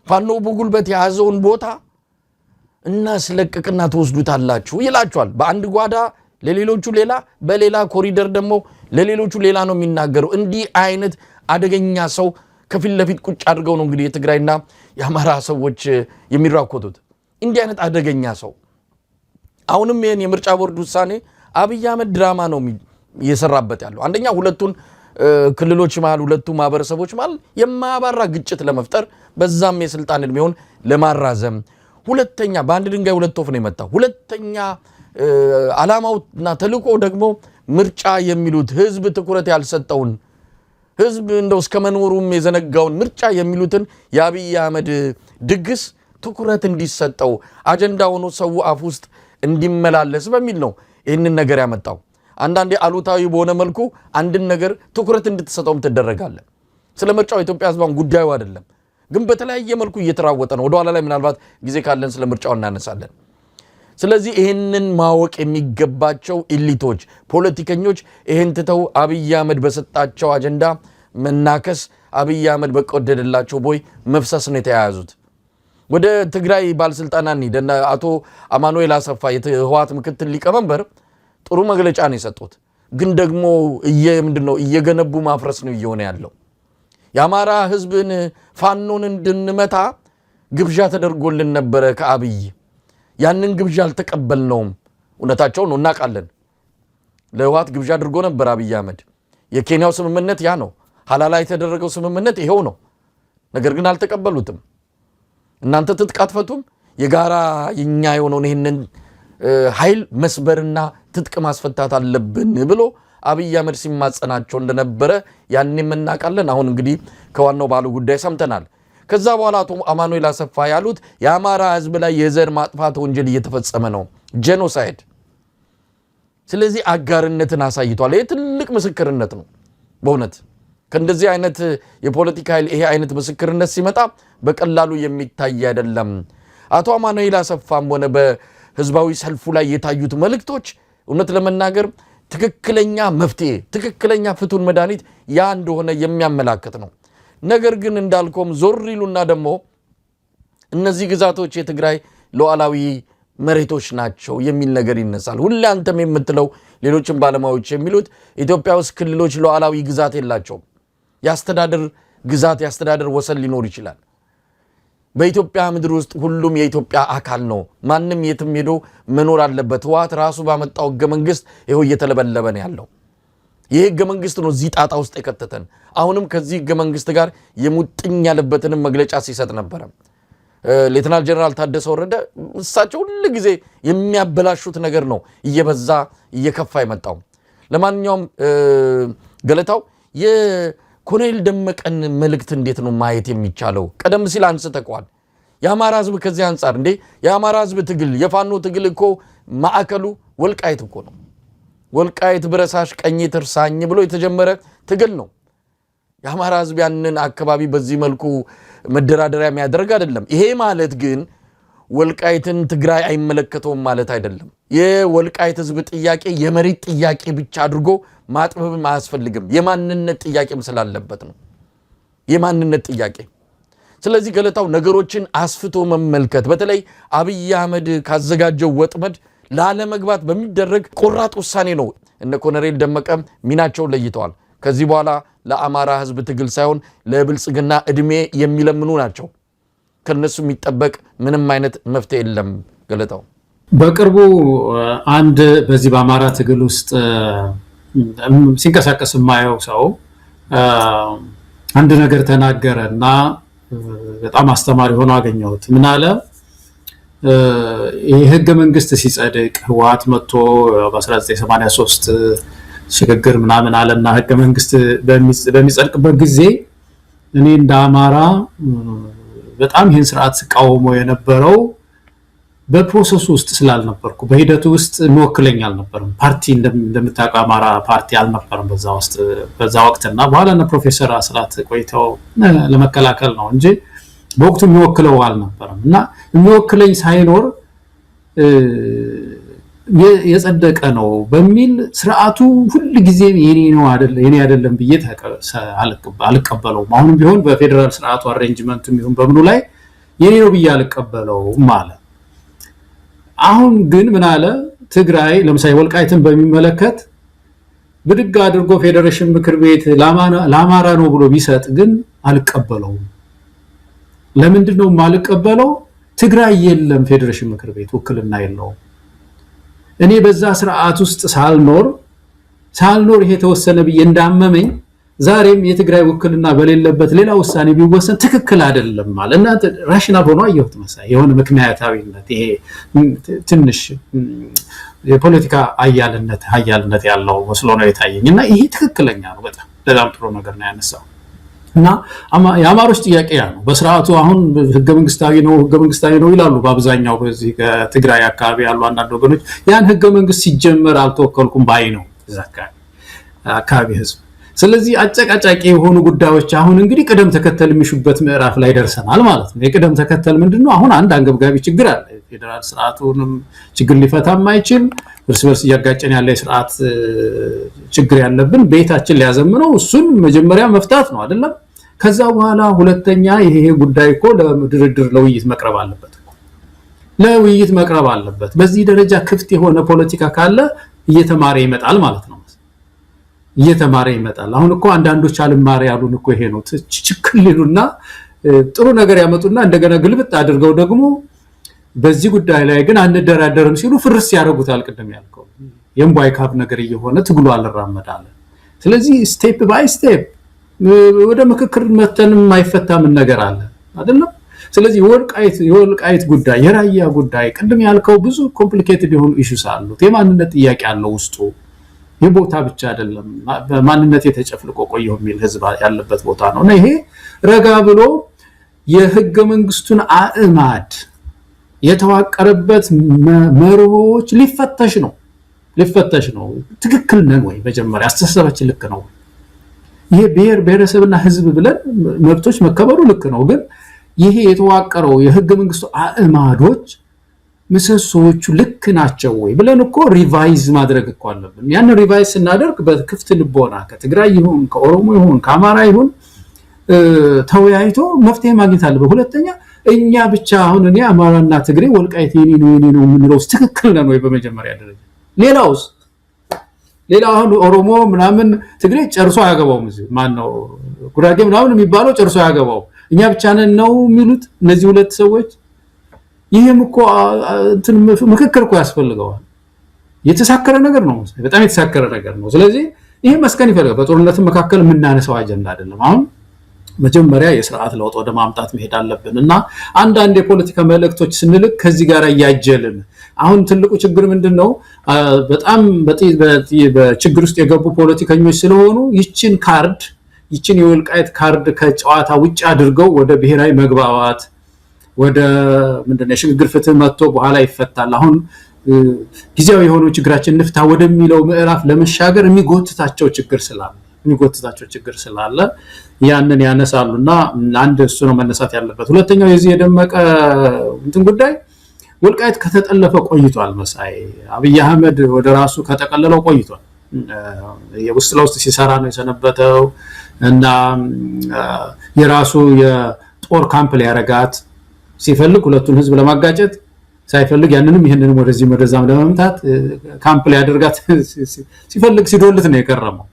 ፋኖ በጉልበት ያዘውን ቦታ እናስለቅቅና ተወስዱታላችሁ ይላችኋል በአንድ ጓዳ ለሌሎቹ ሌላ በሌላ ኮሪደር ደግሞ ለሌሎቹ ሌላ ነው የሚናገረው እንዲህ አይነት አደገኛ ሰው ከፊት ለፊት ቁጭ አድርገው ነው እንግዲህ የትግራይና የአማራ ሰዎች የሚራኮቱት እንዲህ አይነት አደገኛ ሰው አሁንም ይሄን የምርጫ ቦርድ ውሳኔ አብይ አህመድ ድራማ ነው እየሰራበት ያለው አንደኛ ሁለቱን ክልሎች መሃል ሁለቱ ማህበረሰቦች መሃል የማያባራ ግጭት ለመፍጠር በዛም የስልጣን እድሜውን ለማራዘም ሁለተኛ በአንድ ድንጋይ ሁለት ወፍ ነው የመጣው ሁለተኛ አላማውና ተልቆ ደግሞ ምርጫ የሚሉት ህዝብ ትኩረት ያልሰጠውን ህዝብ እንደው እስከመኖሩም የዘነጋውን ምርጫ የሚሉትን የአብይ አህመድ ድግስ ትኩረት እንዲሰጠው አጀንዳ ሆኖ ሰው አፍ ውስጥ እንዲመላለስ በሚል ነው ይህንን ነገር ያመጣው አንዳንዴ አሉታዊ በሆነ መልኩ አንድን ነገር ትኩረት እንድትሰጠውም ትደረጋለ ስለ ምርጫው ኢትዮጵያ ህዝባን ጉዳዩ አይደለም ግን በተለያየ መልኩ እየተራወጠ ነው ወደ ኋላ ላይ ምናልባት ጊዜ ካለን ስለ ምርጫው እናነሳለን ስለዚህ ይሄንን ማወቅ የሚገባቸው ኢሊቶች ፖለቲከኞች ይሄን ትተው አብይ አህመድ በሰጣቸው አጀንዳ መናከስ አብይ አህመድ በቆደደላቸው ቦይ መፍሰስ ነው የተያያዙት ወደ ትግራይ ባለስልጣናት ደና አቶ አማኑኤል አሰፋ የህወሓት ምክትል ሊቀመንበር ጥሩ መግለጫ ነው የሰጡት ግን ደግሞ ምንድነው እየገነቡ ማፍረስ ነው እየሆነ ያለው የአማራ ህዝብን ፋኖን እንድንመታ ግብዣ ተደርጎልን ነበር ከአብይ ያንን ግብዣ አልተቀበልነውም እውነታቸው ነው እናቃለን ለህወሓት ግብዣ አድርጎ ነበር አብይ አህመድ የኬንያው ስምምነት ያ ነው ሐላላ የተደረገው ስምምነት ይሄው ነው ነገር ግን አልተቀበሉትም እናንተ ትጥቃትፈቱም የጋራ የኛ የሆነውን ይሄንን ኃይል መስበርና ትጥቅ ማስፈታት አለብን ብሎ አብይ አህመድ ሲማጸናቸው እንደነበረ ያንንም እናቃለን አሁን እንግዲህ ከዋናው ባሉ ጉዳይ ሰምተናል ከዛ በኋላ አቶ አማኑኤል አሰፋ ያሉት የአማራ ህዝብ ላይ የዘር ማጥፋት ወንጀል እየተፈጸመ ነው ጄኖሳይድ ስለዚህ አጋርነትን አሳይቷል ይሄ ትልቅ ምስክርነት ነው በእውነት ከእንደዚህ አይነት የፖለቲካ ኃይል ይሄ አይነት ምስክርነት ሲመጣ በቀላሉ የሚታይ አይደለም። አቶ አማኑኤል አሰፋም ሆነ በህዝባዊ ሰልፉ ላይ የታዩት መልእክቶች እውነት ለመናገር ትክክለኛ መፍትሄ ትክክለኛ ፍቱን መድኃኒት ያ እንደሆነ የሚያመላክት ነው። ነገር ግን እንዳልኩም ዞር ይሉና ደግሞ እነዚህ ግዛቶች የትግራይ ሉዓላዊ መሬቶች ናቸው የሚል ነገር ይነሳል። ሁሌ አንተም የምትለው ሌሎችም ባለሙያዎች የሚሉት ኢትዮጵያ ውስጥ ክልሎች ሉዓላዊ ግዛት የላቸውም። ያስተዳደር ግዛት ያስተዳደር ወሰን ሊኖር ይችላል። በኢትዮጵያ ምድር ውስጥ ሁሉም የኢትዮጵያ አካል ነው። ማንም የትም ሄዶ መኖር አለበት። ህወሓት ራሱ ባመጣው ህገ መንግስት ይሄው እየተለበለበ ነው ያለው። ይህ ህገ መንግስት ነው እዚህ ጣጣ ውስጥ የከተተን። አሁንም ከዚህ ህገ መንግስት ጋር የሙጥኝ ያለበትንም መግለጫ ሲሰጥ ነበረ ሌተናል ጀነራል ታደሰ ወረደ። እሳቸው ሁሉ ጊዜ የሚያበላሹት ነገር ነው እየበዛ እየከፋ የመጣው። ለማንኛውም ገለታው የኮሎኔል ደመቀን መልእክት እንዴት ነው ማየት የሚቻለው? ቀደም ሲል አንስተቀዋል። የአማራ ህዝብ ከዚህ አንጻር እንዴ የአማራ ህዝብ ትግል የፋኖ ትግል እኮ ማዕከሉ ወልቃይት እኮ ነው። ወልቃይት ብረሳሽ ቀኝ ትርሳኝ ብሎ የተጀመረ ትግል ነው። የአማራ ህዝብ ያንን አካባቢ በዚህ መልኩ መደራደሪያ የሚያደርግ አይደለም። ይሄ ማለት ግን ወልቃይትን ትግራይ አይመለከተውም ማለት አይደለም። የወልቃይት ህዝብ ጥያቄ የመሬት ጥያቄ ብቻ አድርጎ ማጥበብም አያስፈልግም። የማንነት ጥያቄም ስላለበት ነው። የማንነት ጥያቄ። ስለዚህ ገለታው ነገሮችን አስፍቶ መመልከት በተለይ አብይ አህመድ ካዘጋጀው ወጥመድ ላለመግባት በሚደረግ ቆራጥ ውሳኔ ነው። እነ ኮሎኔል ደመቀ ሚናቸውን ለይተዋል። ከዚህ በኋላ ለአማራ ህዝብ ትግል ሳይሆን ለብልጽግና እድሜ የሚለምኑ ናቸው። ከነሱ የሚጠበቅ ምንም አይነት መፍትሄ የለም። ገለታው በቅርቡ አንድ በዚህ በአማራ ትግል ውስጥ ሲንቀሳቀስ የማየው ሰው አንድ ነገር ተናገረ እና በጣም አስተማሪ ሆኖ አገኘሁት። ምን አለ? የህገ መንግስት ሲጸድቅ ህወሓት መጥቶ በ1983 ሽግግር ምናምን አለና ህገ መንግስት በሚጸድቅበት ጊዜ እኔ እንደ አማራ በጣም ይህን ስርዓት ስቃወሞ የነበረው በፕሮሰሱ ውስጥ ስላልነበርኩ በሂደቱ ውስጥ የሚወክለኝ አልነበርም። ፓርቲ እንደምታውቀው አማራ ፓርቲ አልነበርም በዛ ወቅትና በኋላ ነው ፕሮፌሰር አስራት ቆይተው ለመከላከል ነው እንጂ በወቅቱ የሚወክለው አልነበርም እና የሚወክለኝ ሳይኖር የጸደቀ ነው በሚል ስርዓቱ ሁሉ ጊዜ የኔ አይደለም ብዬ አልቀበለውም። አሁንም ቢሆን በፌደራል ስርዓቱ አሬንጅመንት ይሁን በምኑ ላይ የኔ ነው ብዬ አልቀበለውም ማለት። አሁን ግን ምን አለ? ትግራይ ለምሳሌ ወልቃይትን በሚመለከት ብድግ አድርጎ ፌዴሬሽን ምክር ቤት ለአማራ ነው ብሎ ቢሰጥ ግን አልቀበለውም። ለምንድነው የማልቀበለው? ትግራይ የለም ፌዴሬሽን ምክር ቤት ውክልና የለውም። እኔ በዛ ስርዓት ውስጥ ሳልኖር ይሄ ተወሰነ ብዬ እንዳመመኝ ዛሬም የትግራይ ውክልና በሌለበት ሌላ ውሳኔ ቢወሰን ትክክል አይደለም ማለት እና ራሽናል ሆኖ አየሁት መሳይ የሆነ ምክንያታዊነት ይሄ ትንሽ የፖለቲካ ሀያልነት ያለው መስሎ ነው የታየኝ እና ይሄ ትክክለኛ ነው። በጣም ጥሩ ነገር ነው ያነሳው እና የአማሮች ጥያቄ ያ ነው። በስርዓቱ አሁን ህገ መንግስታዊ ነው ይላሉ በአብዛኛው በዚህ ከትግራይ አካባቢ ያሉ አንዳንድ ወገኖች ያን ህገ መንግስት ሲጀመር አልተወከልኩም ባይ ነው እዛ አካባቢ ህዝብ። ስለዚህ አጨቃጫቂ የሆኑ ጉዳዮች አሁን እንግዲህ ቅደም ተከተል የሚሹበት ምዕራፍ ላይ ደርሰናል ማለት ነው። የቅደም ተከተል ምንድነው? አሁን አንድ አንገብጋቢ ችግር አለ። ፌደራል ስርዓቱንም ችግር ሊፈታ የማይችል እርስ በርስ እያጋጨን ያለ የስርዓት ችግር ያለብን ቤታችን ሊያዘምነው እሱን መጀመሪያ መፍታት ነው አይደለም? ከዛ በኋላ ሁለተኛ ይሄ ጉዳይ እኮ ለድርድር ለውይይት መቅረብ አለበት። በዚህ ደረጃ ክፍት የሆነ ፖለቲካ ካለ እየተማረ ይመጣል ማለት ነው። አሁን እኮ አንዳንዶች አልማር ያሉን እኮ ይሄ ነው። ችክል ይሉና ጥሩ ነገር ያመጡና እንደገና ግልብጥ አድርገው ደግሞ በዚህ ጉዳይ ላይ ግን አንደራደርም ሲሉ ፍርስ ያደርጉታል። ቅድም ያልከው የምባይ ካብ ነገር እየሆነ ትግሉ አልራመዳለ። ስለዚህ ስቴፕ ባይ ስቴፕ ወደ ምክክር መተንም የማይፈታም ነገር አለ አይደለም? ስለዚህ የወልቃይት ጉዳይ የራያ ጉዳይ ቅድም ያልከው ብዙ ኮምፕሊኬትድ የሆኑ ኢሹስ አሉት። የማንነት ጥያቄ አለው ውስጡ። የቦታ ብቻ አይደለም በማንነት የተጨፍልቆ ቆየው የሚል ህዝብ ያለበት ቦታ ነው እና ይሄ ረጋ ብሎ የህገ መንግስቱን አዕማድ የተዋቀረበት መርሆች ሊፈተሽ ነው። ትክክል ነን ወይ? መጀመሪያ አስተሳሰባችን ልክ ነው? ይሄ ብሔር ብሔረሰብና ህዝብ ብለን መብቶች መከበሩ ልክ ነው። ግን ይሄ የተዋቀረው የህገ መንግስቱ አእማዶች ምሰሶቹ ልክ ናቸው ወይ ብለን እኮ ሪቫይዝ ማድረግ እኮ አለብን። ያን ሪቫይዝ ስናደርግ በክፍት ልቦና ከትግራይ ይሁን ከኦሮሞ ይሁን ከአማራ ይሁን ተወያይቶ መፍትሄ ማግኘት አለበት። ሁለተኛ እኛ ብቻ አሁን እኔ አማራና ትግሬ ወልቃይት የኔ ነው የምንለው ትክክል ነው ወይ? በመጀመሪያ ደረጃ ሌላው አሁን ኦሮሞ ምናምን ትግሬ ጨርሶ አያገባውም። ማን ነው ጉራጌ ምናምን የሚባለው ጨርሶ አያገባው። እኛ ብቻ ነን ነው የሚሉት እነዚህ ሁለት ሰዎች። ይሄም እኮ እንትን ምክክር እኮ ያስፈልገዋል። የተሳከረ ነገር ነው፣ በጣም የተሳከረ ነገር ነው። ስለዚህ ይሄ መስከን ይፈልጋል። በጦርነት መካከል የምናነሳው አጀንዳ አይደለም። አሁን መጀመሪያ የሥርዓት ለውጥ ወደ ማምጣት መሄድ አለብን እና አንዳንድ የፖለቲካ መልእክቶች ስንልክ ከዚህ ጋር ያያጀልን አሁን ትልቁ ችግር ምንድነው? በጣም በችግር ውስጥ የገቡ ፖለቲከኞች ስለሆኑ ይችን የወልቃይት ካርድ ከጨዋታ ውጭ አድርገው ወደ ብሔራዊ መግባባት ወደ ምንድነው የሽግግር ፍትህ መጥቶ በኋላ ይፈታል፣ አሁን ጊዜያዊ የሆነው ችግራችን ንፍታ ወደሚለው ምዕራፍ ለመሻገር የሚጎትታቸው ችግር ስላለ ያንን ያነሳሉና አንድ እሱ ነው መነሳት ያለበት። ሁለተኛው የዚህ የደመቀ እንትን ጉዳይ ወልቃይት ከተጠለፈ ቆይቷል። መሳይ አብይ አህመድ ወደ ራሱ ከተቀለለው ቆይቷል። የውስጥ ለውስጥ ሲሰራ ነው የሰነበተው እና የራሱ የጦር ካምፕ ሊያረጋት ሲፈልግ ሁለቱን ህዝብ ለማጋጨት ሳይፈልግ ያንንም ይሄንንም ወደዛም ለመምታት ካምፕ ሊያደርጋት ሲፈልግ ሲዶልት ነው የከረመው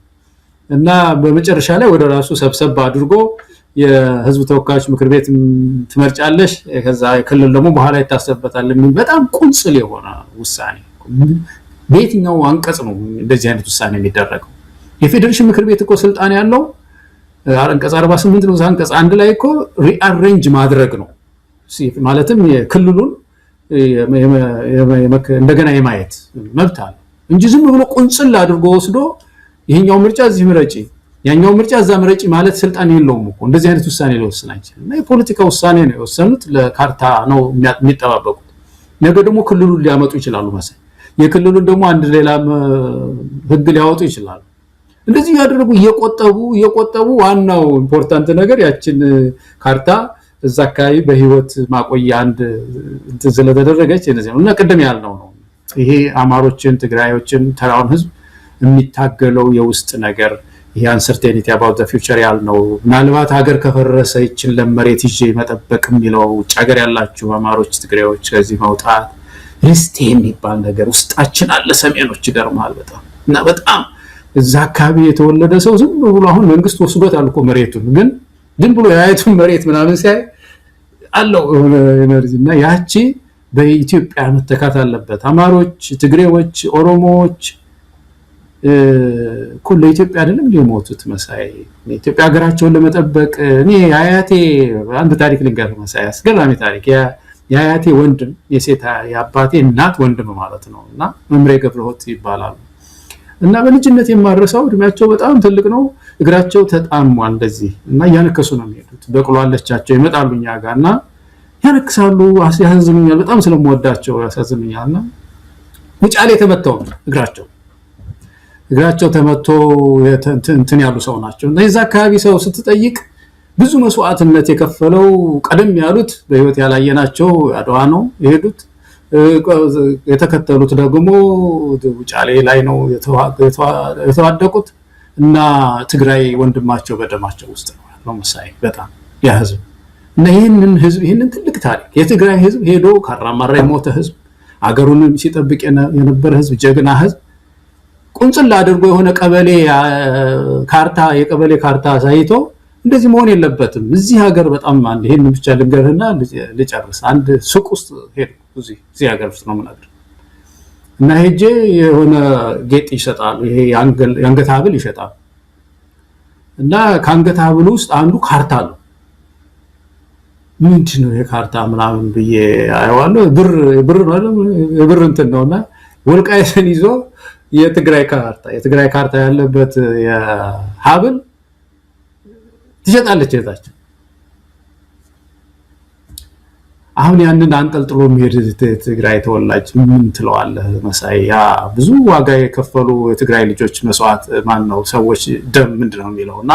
እና በመጨረሻ ላይ ወደ ራሱ ሰብሰብ አድርጎ የህዝብ ተወካዮች ምክር ቤት ትመርጫለሽ ከዛ ክልል ደግሞ በኋላ ይታሰበታል የሚል በጣም ቁንጽል የሆነ ውሳኔ። በየትኛው አንቀጽ ነው እንደዚህ አይነት ውሳኔ የሚደረገው? የፌዴሬሽን ምክር ቤት እኮ ስልጣን ያለው አንቀጽ 48 ነው። አንቀጽ 1 ላይ እኮ ሪአሬንጅ ማድረግ ነው ማለትም የክልሉን እንደገና የማየት መብት አለ እንጂ ዝም ብሎ ቁንጽል አድርጎ ወስዶ ይሄኛው ምርጫ እዚህ ምረጪ ያኛው ምርጫ እዛ ምረጪ ማለት ስልጣን የለውም እኮ። እንደዚህ አይነት ውሳኔ ሊወስን አይችልም። እና የፖለቲካ ውሳኔ ነው የወሰኑት። ለካርታ ነው የሚጠባበቁት። ነገ ደግሞ ክልሉን ሊያመጡ ይችላሉ መሰለኝ። የክልሉን ደግሞ አንድ ሌላ ህግ ሊያወጡ ይችላሉ። እንደዚህ ያደረጉ እየቆጠቡ ዋናው ኢምፖርታንት ነገር ያችን ካርታ እዛ አካባቢ በህይወት ማቆያ አንድ እንትን ስለተደረገች ነው እና ቅድም ያልነው ነው ይሄ አማሮችን ትግራዮችን ተራውን ህዝብ የሚታገለው የውስጥ ነገር ይሄ አንሰርቴኒቲ about the future ያልነው ምናልባት ሀገር ከፈረሰ ይችን ለመሬት ይዤ መጠበቅ የሚለው ውጭ ሀገር ያላችሁ አማሮች ትግሬዎች ከዚህ መውጣት ሪስቴ የሚባል ነገር ውስጣችን አለ። ሰሜኖች ይገርማል በጣም እና በጣም እዛ አካባቢ የተወለደ ሰው ዝም ብሎ አሁን መንግስት ወስዶታል እኮ መሬቱን ግን ብሎ ያይቱን መሬት ምናምን ሲያይ አለው ኤነርጂና ያቺ በኢትዮጵያ መተካት አለበት። አማሮች ትግሬዎች ኦሮሞዎች ኩል ለኢትዮጵያ አይደለም ሊሞቱት መሳይ ኢትዮጵያ ሀገራቸውን ለመጠበቅ እኔ አያቴ አንድ ታሪክ ልንገር መሳይ አስገራሚ ታሪክ የአያቴ ወንድም የሴታ የአባቴ እናት ወንድም ማለት ነውና መምሬ ገብረሆት ይባላሉ እና በልጅነት የማረሳው እድሜያቸው በጣም ትልቅ ነው። እግራቸው ተጣሟል እንደዚህ እና ያነከሱ ነው የሚሄዱት። በቅሎ አለቻቸው ይመጣሉኛ ጋርና ያነክሳሉ። ያሳዝኑኛል በጣም ስለምወዳቸው ያሳዝኑኛልና ውጫሌ ተመተው እግራቸው ተመቶ እንትን ያሉ ሰው ናቸው። እና የዛ አካባቢ ሰው ስትጠይቅ ብዙ መስዋዕትነት የከፈለው ቀደም ያሉት በህይወት ያላየናቸው አድዋ ነው የሄዱት። የተከተሉት ደግሞ ውጫሌ ላይ ነው የተዋደቁት እና ትግራይ ወንድማቸው በደማቸው ውስጥ ነው ያለው መሳይ በጣም ያ ህዝብ እና ይሄንን ትልቅ ታሪክ የትግራይ ህዝብ ሄዶ ካራማራ የሞተ ህዝብ አገሩን ሲጠብቅ የነበረ ህዝብ ጀግና ህዝብ ቁንጽል አድርጎ የሆነ የቀበሌ ካርታ ሳይቶ እንደዚህ መሆን የለበትም። እዚህ ሀገር በጣም አንድ ይሄን ብቻ ልንገርህና ልጨርስ። አንድ ሱቅ ውስጥ ሄድኩ እዚህ ሀገር ውስጥ ነው ማለት እና ሄጄ የሆነ ጌጥ ይሸጣሉ። ይሄ የአንገት ሐብል ይሸጣሉ እና ከአንገት ሐብል ውስጥ አንዱ ካርታ ነው። ምንድነው የካርታ ምናምን ብዬ አየዋለሁ። ብር እንትን ነውና ወልቃይትን ይዞ የትግራይ ካርታ ያለበት የሐብል ትሸጣለች እህታችን አሁን ያንን አንጠልጥሎ የሚሄድ ትግራይ ተወላጅ ምን ትለዋለህ መሳይ? ያ ብዙ ዋጋ የከፈሉ የትግራይ ልጆች መስዋዕት ማን ነው ሰዎች ደም ምንድነው የሚለውና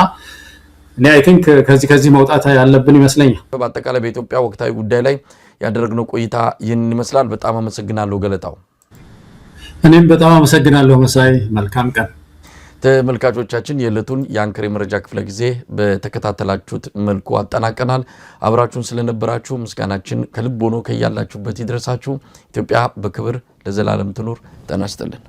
እኔ አይ ቲንክ ከዚህ መውጣት ያለብን ይመስለኛል። በአጠቃላይ በኢትዮጵያ ወቅታዊ ጉዳይ ላይ ያደረግነው ቆይታ ይህንን ይመስላል። በጣም አመሰግናለሁ ገለታው። እኔም በጣም አመሰግናለሁ መሳይ። መልካም ቀን። ተመልካቾቻችን የዕለቱን የአንከር የመረጃ ክፍለ ጊዜ በተከታተላችሁት መልኩ አጠናቀናል። አብራችሁን ስለነበራችሁ ምስጋናችን ከልብ ሆኖ ከያላችሁበት ይድረሳችሁ። ኢትዮጵያ በክብር ለዘላለም ትኑር። ጤና ይስጥልን።